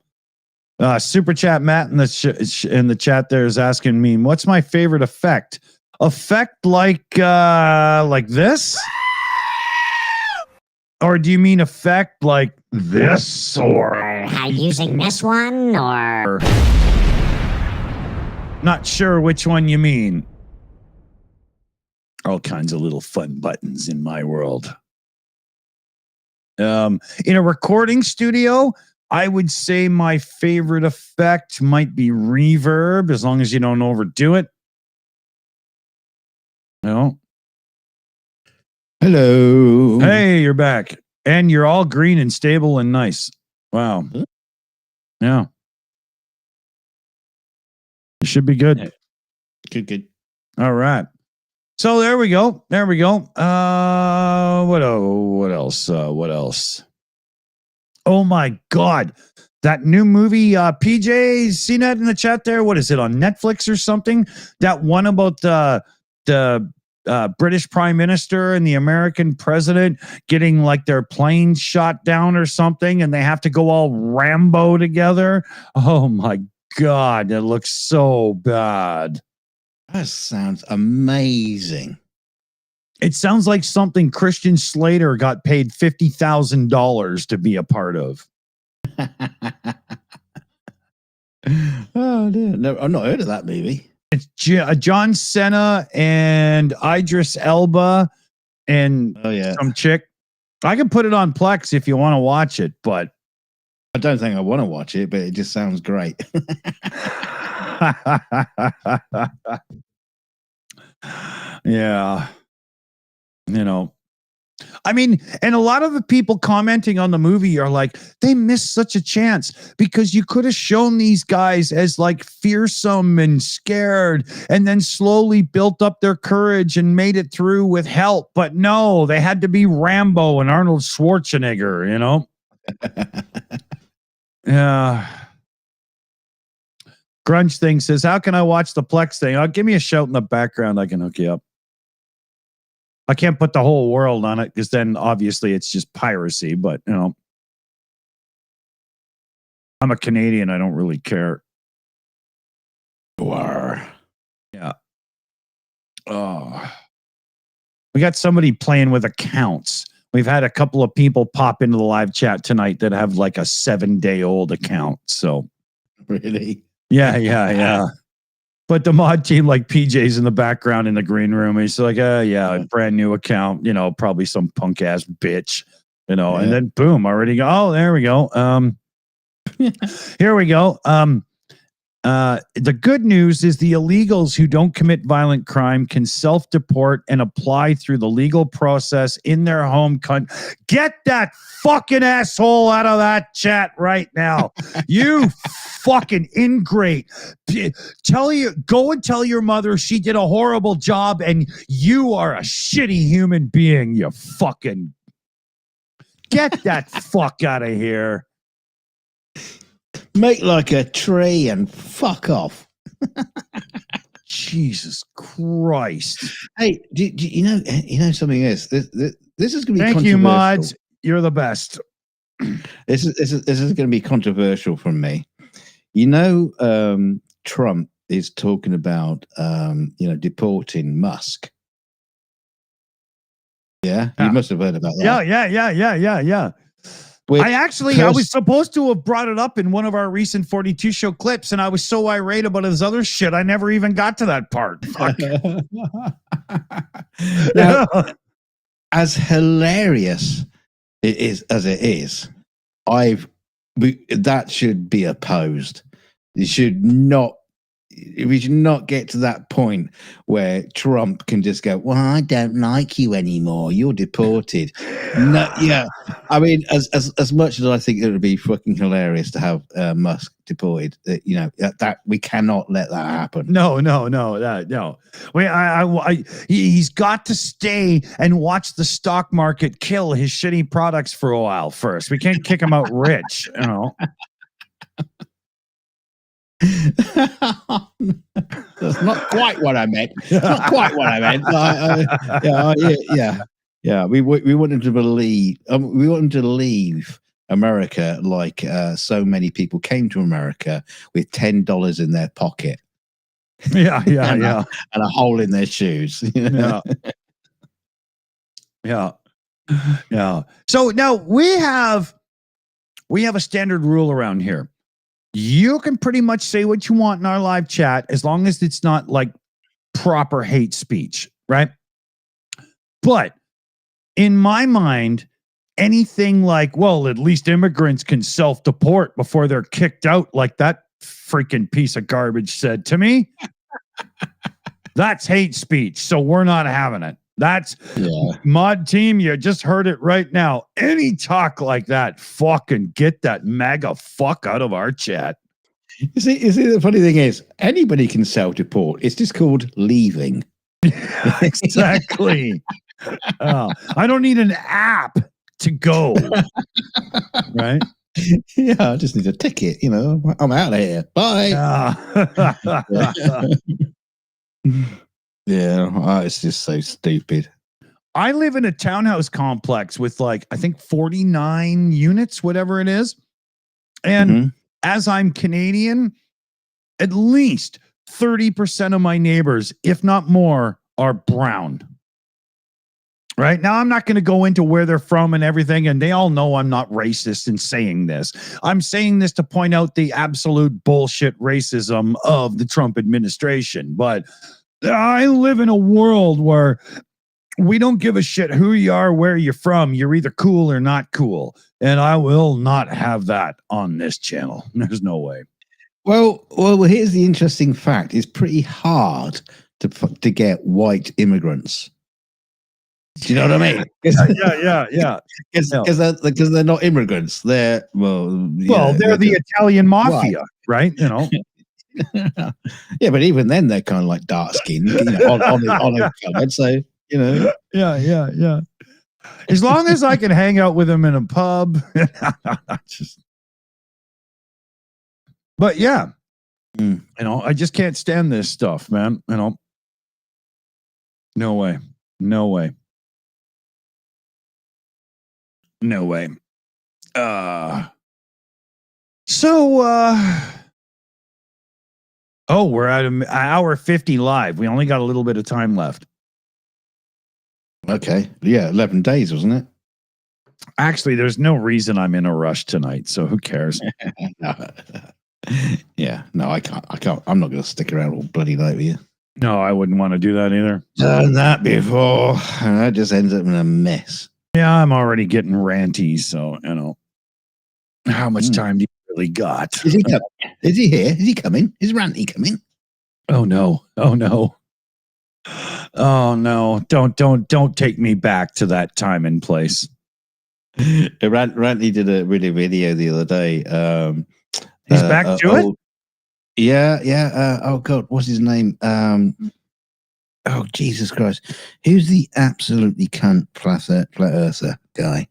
super chat Matt in the chat there is asking me, what's my favorite effect? Effect like this? Or do you mean effect like this? Or using this one? Or not sure which one you mean. All kinds of little fun buttons in my world. In a recording studio, I would say my favorite effect might be reverb, as long as you don't overdo it. No. Hello. Hey, you're back. And you're all green and stable and nice. Wow. Yeah. It should be good. Yeah. Good. All right. So there we go. What else? Oh my God. That new movie, PJ, seen that in the chat there? What is it, on Netflix or something? That one about the British Prime Minister and the American president getting like their plane shot down or something, and they have to go all Rambo together. Oh my God, it looks so bad. That sounds amazing. It sounds like something Christian Slater got paid $50,000 to be a part of. Oh dear. No, I've not heard of that movie. It's John Cena and Idris Elba and some chick. I can put it on Plex if you want to watch it, but I don't think I want to watch it, but it just sounds great. Yeah. You know, I mean, and a lot of the people commenting on the movie are like, they missed such a chance because you could have shown these guys as like fearsome and scared and then slowly built up their courage and made it through with help. But no, they had to be Rambo and Arnold Schwarzenegger, you know? Yeah. Grunge thing says, how can I watch the Plex thing? Give me a shout in the background. I can hook you up. I can't put the whole world on it because then obviously it's just piracy, but you know, I'm a Canadian. I don't really care. You are. Yeah. Oh, we got somebody playing with accounts. We've had a couple of people pop into the live chat tonight that have like a 7-day-old account. So really? Yeah. But the mod team, like PJ's in the background in the green room. He's like, a brand new account, you know, probably some punk ass bitch, you know, and then boom, already go. Oh, there we go. Here we go. The good news is the illegals who don't commit violent crime can self-deport and apply through the legal process in their home country. Get that fucking asshole out of that chat right now. You fucking ingrate. Go and tell your mother she did a horrible job and you are a shitty human being, you fucking. Get that fuck out of here. Make like a tree and fuck off. Jesus Christ! Hey, do you know something else? This is going to be. Thank you, mods. You're the best. This is going to be controversial from me. You know, Trump is talking about deporting Musk. Yeah, you must have heard about that. Yeah. I was supposed to have brought it up in one of our recent 42 show clips, and I was so irate about his other shit, I never even got to that part. Fuck. Now, as hilarious it is as it is, that should be opposed. We should not get to that point where Trump can just go, well, I don't like you anymore. You're deported. No, yeah. I mean, as much as I think it would be fucking hilarious to have Musk deported, that we cannot let that happen. No. He's got to stay and watch the stock market kill his shitty products for a while first. We can't kick him out rich, you know. That's not quite what I meant. Yeah. We want him to believe. We want him to leave America like so many people came to America with $10 in their pocket. Yeah. and a hole in their shoes. Yeah. So now we have a standard rule around here. You can pretty much say what you want in our live chat as long as it's not like proper hate speech, right? But in my mind, anything like, well, at least immigrants can self-deport before they're kicked out, like that freaking piece of garbage said to me, that's hate speech. So we're not having it. That's mod team. You just heard it right now. Any talk like that, fucking get that MAGA fuck out of our chat. You see, the funny thing is, anybody can self-deport. It's just called leaving. Exactly. I don't need an app to go. Right? Yeah, I just need a ticket. I'm out of here. Bye. Yeah, it's just so stupid. I live in a townhouse complex with I think 49 units, whatever it is. And as I'm Canadian, at least 30% of my neighbors, if not more, are brown. Right now, I'm not going to go into where they're from and everything. And they all know I'm not racist in saying this. I'm saying this to point out the absolute bullshit racism of the Trump administration. But I live in a world where we don't give a shit who you are, where you're from. You're either cool or not cool. And I will not have that on this channel. There's no way. Well, here's the interesting fact. It's pretty hard to get white immigrants. Do you know what I mean? Yeah. Because they're not immigrants. They're they're the Italian mafia, right? Yeah, but even then they're kind of like dark skinned on a covered. So Yeah. As long as I can hang out with them in a pub, but yeah, I just can't stand this stuff, man. No way. We're at an hour 50 live. We only got a little bit of time left. Okay. Yeah, 11 days, wasn't it? Actually, there's no reason I'm in a rush tonight, so who cares? Yeah, no, I can't. I'm not going to stick around all bloody night with you. No, I wouldn't want to do that either. Done that before, and that just ends up in a mess. Yeah, I'm already getting ranty, so, how much time do you really got? Is he coming? Is he here? Is he coming? Is Ranty coming? Oh no. Don't take me back to that time and place. Ranty did a video the other day. He's back to it? Yeah. Oh God, what's his name? Oh Jesus Christ. Who's the absolutely cunt flat earther guy?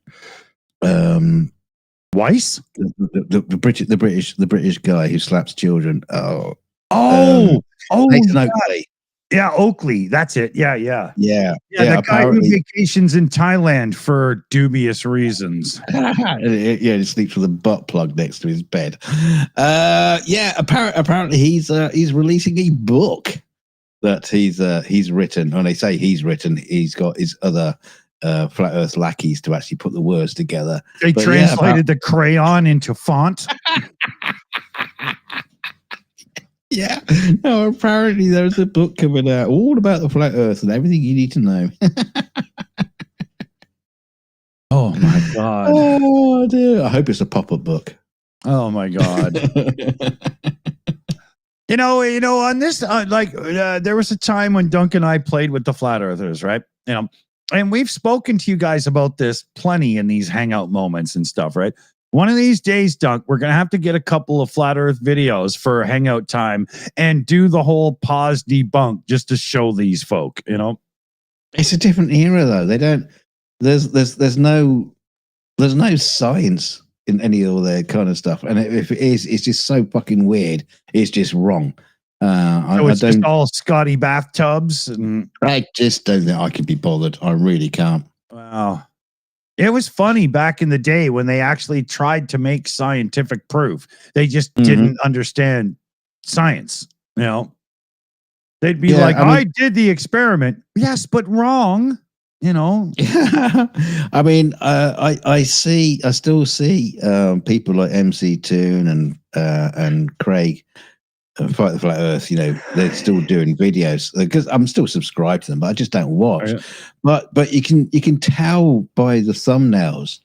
Weiss? The British guy who slaps children. Nathan Oakley. Yeah, Oakley. That's it. Yeah. The guy who vacations in Thailand for dubious reasons. He sleeps with a butt plug next to his bed. Apparently he's releasing a book that he's written. When they say he's written, he's got his other flat earth lackeys to actually put the words together. They translated the crayon into font. Yeah. No, apparently there's a book coming out all about the flat earth and everything you need to know. Oh my God. Oh dear. I hope it's a pop-up book. Oh my God. On this, there was a time when Dunk and I played with the flat earthers, right? And we've spoken to you guys about this plenty in these hangout moments and stuff, right? One of these days, Dunk, we're going to have to get a couple of flat earth videos for hangout time and do the whole pause debunk just to show these folk, It's a different era though. They don't, there's no science in any of their kind of stuff. And if it is, it's just so fucking weird. It's just wrong. It's just all Scotty bathtubs. And I just don't think I can be bothered. I really can't. Wow. It was funny back in the day when they actually tried to make scientific proof. They just didn't understand science. They'd be I did the experiment. Yes, but wrong. I mean, I still see people like MC Toon and Craig Fight the Flat Earth. They're still doing videos because I'm still subscribed to them, but I just don't watch. Oh, yeah. But you can tell by the thumbnails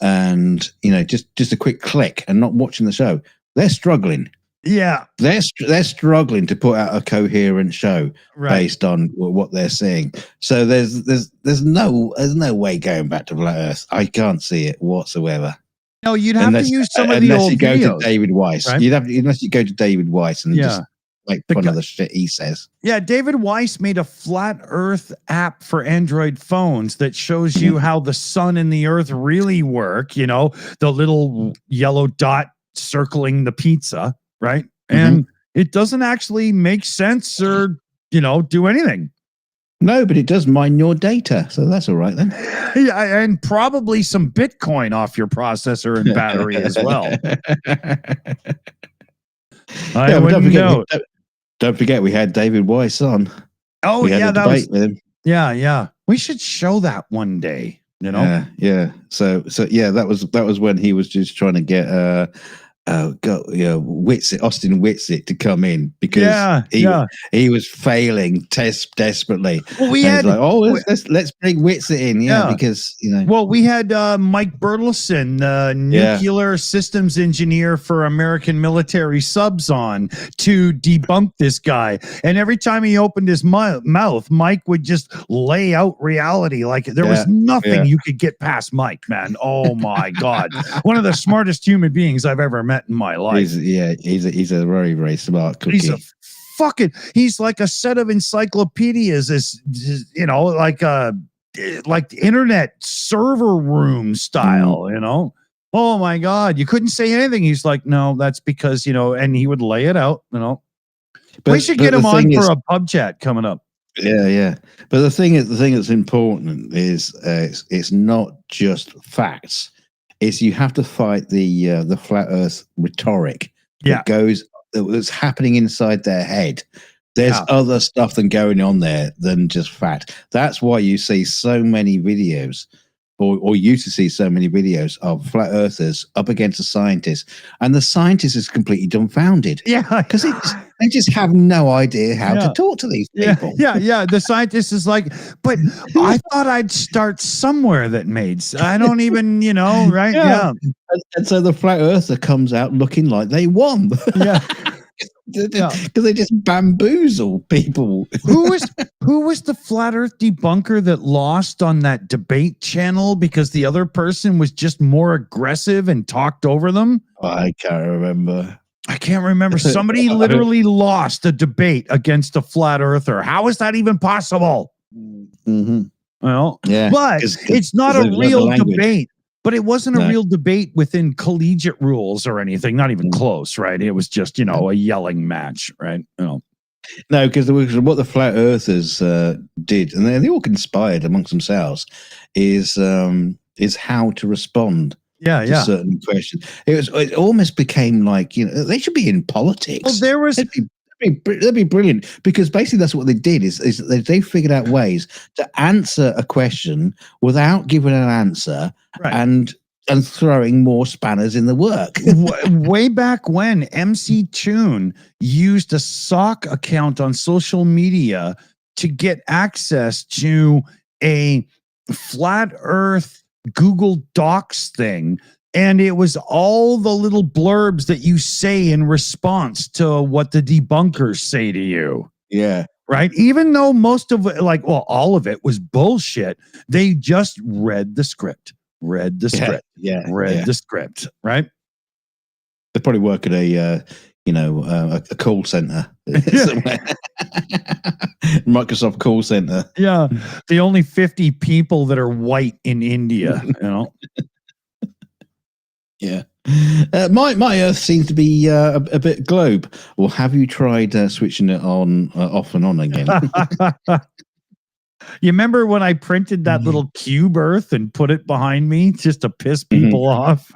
and just a quick click and not watching the show, they're struggling. Yeah, they're struggling to put out a coherent show based on what they're seeing. So there's no way going back to Flat Earth. I can't see it whatsoever. No, you'd have to use some of the old videos. Unless you go videos, to David Weiss. right? Unless you go to David Weiss and just make fun of the shit he says. Yeah, David Weiss made a Flat Earth app for Android phones that shows you how the sun and the earth really work, the little yellow dot circling the pizza, right? And it doesn't actually make sense or, do anything. No, but it does mine your data, so that's all right then. Yeah, and probably some Bitcoin off your processor and battery as well. I wouldn't know. Don't forget, we had David Weiss on. Oh, we had a debate with him. Yeah. We should show that one day. Yeah. So yeah, that was when he was just trying to get Austin Whitsitt to come in because he was failing desperately. Well, let's bring Whitsitt in, because Well, we had Mike Bertelsen, nuclear systems engineer for American military subs, on to debunk this guy, and every time he opened his mouth, Mike would just lay out reality like there was nothing you could get past Mike, man. Oh my God, one of the smartest human beings I've ever met in my life. He's a very, very smart cookie. He's like a set of encyclopedias, like internet server room style, Oh my God, you couldn't say anything. He's like, no, that's because, and he would lay it out, But we should get him on for a pub chat coming up. Yeah. But the thing that's important is it's not just facts. Is you have to fight the flat Earth rhetoric that was happening inside their head. There's other stuff than going on there than just fact. That's why you see so many videos, or used to see so many videos of flat earthers up against a scientist, and the scientist is completely dumbfounded. Yeah, because they just have no idea how to talk to these people. Yeah. The scientist is like, but I thought I'd start somewhere that made sense. I don't even, right? Yeah. And so the flat earther comes out looking like they won. Yeah. Because they just bamboozle people. Who was the flat earth debunker that lost on that debate channel because the other person was just more aggressive and talked over them? I can't remember. Somebody literally lost a debate against a flat earther. How is that even possible? Well, but it's not a real debate. But it wasn't a real debate within collegiate rules or anything, not even close, right? It was just, a yelling match, right? No, because what the flat earthers did, and they all conspired amongst themselves, is how to respond to certain questions. It almost became like, they should be in politics. Well, there was... That'd be brilliant, because basically that's what they did is they figured out ways to answer a question without giving an answer and throwing more spanners in the work. Way back when MC Toon used a sock account on social media to get access to a flat earth Google Docs thing. And it was all the little blurbs that you say in response to what the debunkers say to you. Yeah. Right. Even though most of it, all of it was bullshit. They just read the script, read the script. Right. They probably work at a call center somewhere. Microsoft call center. Yeah. The only 50 people that are white in India, Yeah. My Earth seems to be a bit globe. Well, have you tried switching it on, off and on again? You remember when I printed that little cube Earth and put it behind me just to piss people off?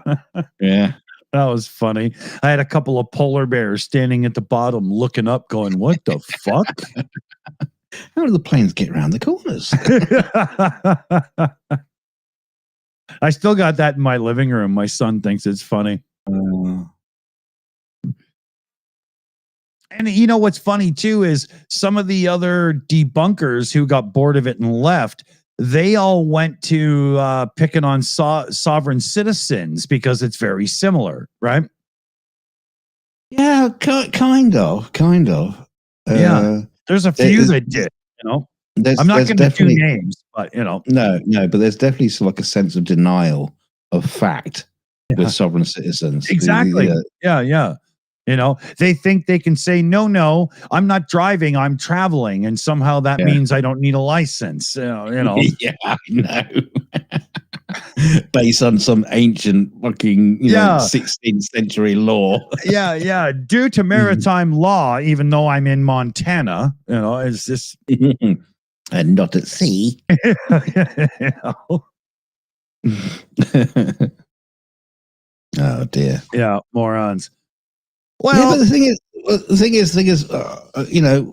Yeah. That was funny. I had a couple of polar bears standing at the bottom looking up going, what the fuck? How do the planes get around the corners? I still got that in my living room. My son thinks it's funny. And what's funny too is some of the other debunkers who got bored of it and left, they all went to picking on sovereign citizens because it's very similar, right? Yeah, kind of. Yeah. There's a few that did, you know. I'm not going to do names, but you know. No, but there's definitely like a sense of denial of fact with sovereign citizens. Exactly. Yeah. You know, they think they can say, no, I'm not driving, I'm traveling. And somehow that means I don't need a license. You know. Yeah, I know. Based on some ancient fucking 16th century law. Yeah. Due to maritime law, even though I'm in Montana, you know, it's just. And not at sea. Oh, dear. Yeah, morons. Well, but the thing is, you know,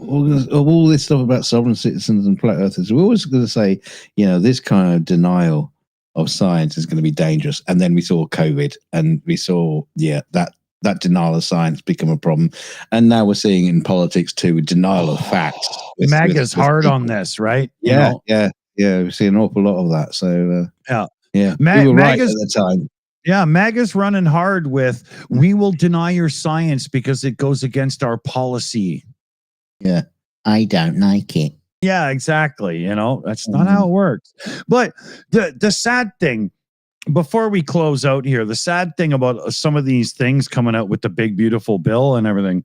all this stuff about sovereign citizens and flat earthers, we're always going to say, you know, this kind of denial of science is going to be dangerous. And then we saw COVID, and we saw, that denial of science become a problem. And now we're seeing in politics too, denial of facts. MAGA's hard on this, right? Yeah. We see an awful lot of that. So we were right at the time. Yeah, MAGA's running hard with, we will deny your science because it goes against our policy. Yeah, I don't like it. Yeah, exactly. You know, that's not how it works. But the sad thing, before we close out here, the sad thing about some of these things coming out with the big, beautiful bill and everything,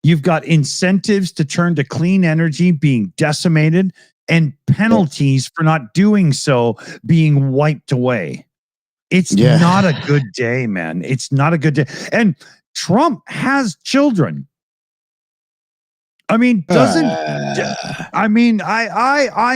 you've got incentives to turn to clean energy being decimated and penalties for not doing so being wiped away. It's not a good day, man. It's not a good day. And Trump has children. I mean, I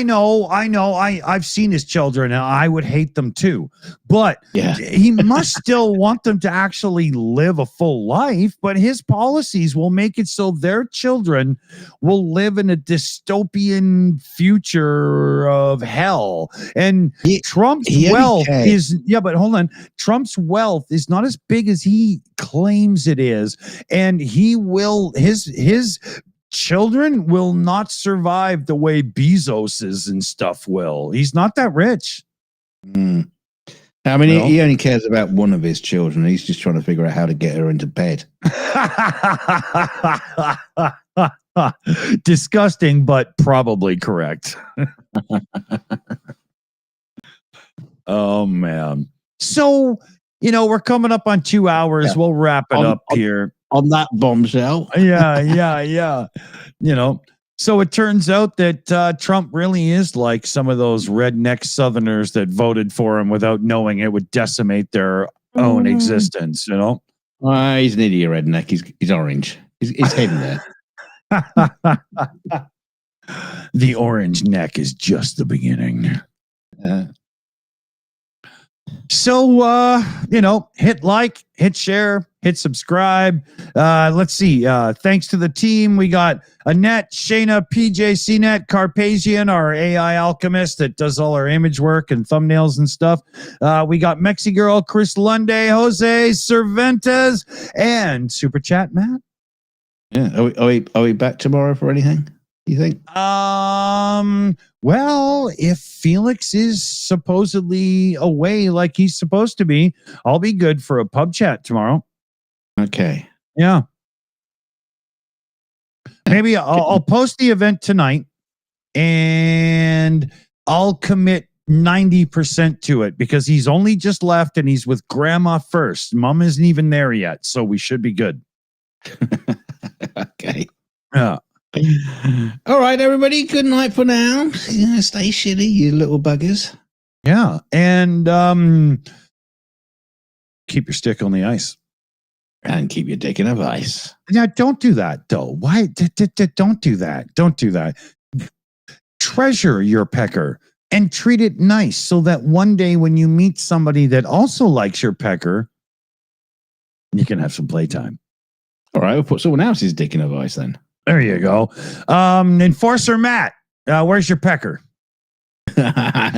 know. I've seen his children and I would hate them too, but he must still want them to actually live a full life, but his policies will make it so their children will live in a dystopian future of hell. And Trump's wealth is, but hold on. Trump's wealth is not as big as he claims it is. And he will, his children will not survive the way Bezos's and stuff will. He's not that rich. I mean, he only cares about one of his children. He's just trying to figure out how to get her into bed. Disgusting, but probably correct. Oh, man. So, you know, we're coming up on 2 hours. We'll wrap it up here. On that bombshell. Yeah. You know, so it turns out that Trump really is like some of those redneck Southerners that voted for him without knowing it would decimate their own existence, you know? He's an idiot redneck. He's orange. He's hidden there. The orange neck is just the beginning. So, you know, hit like, hit share, hit subscribe. Let's see. Thanks to the team. We got Annette, Shayna, PJ, CNET, Carpasian, our AI alchemist that does all our image work and thumbnails and stuff. We got Mexi Girl, Chris Lunde, Jose Cervantes, and Super Chat Matt. Yeah. Are we back tomorrow for anything? You think? Well, if Felix is supposedly away like he's supposed to be, I'll be good for a pub chat tomorrow. Okay. Yeah. Maybe I'll post the event tonight and I'll commit 90% to it because he's only just left and he's with grandma first. Mom isn't even there yet, so we should be good. Okay. Yeah. All right, everybody. Good night for now. Stay shitty, you little buggers. Yeah. And keep your stick on the ice. And keep your dick in a vice. Now, don't do that, though. Why? Don't do that. Don't do that. Treasure your pecker and treat it nice so that one day when you meet somebody that also likes your pecker, you can have some playtime. All right, we'll put someone else's dick in a vice then. There you go. Enforcer Matt, where's your pecker? Inside.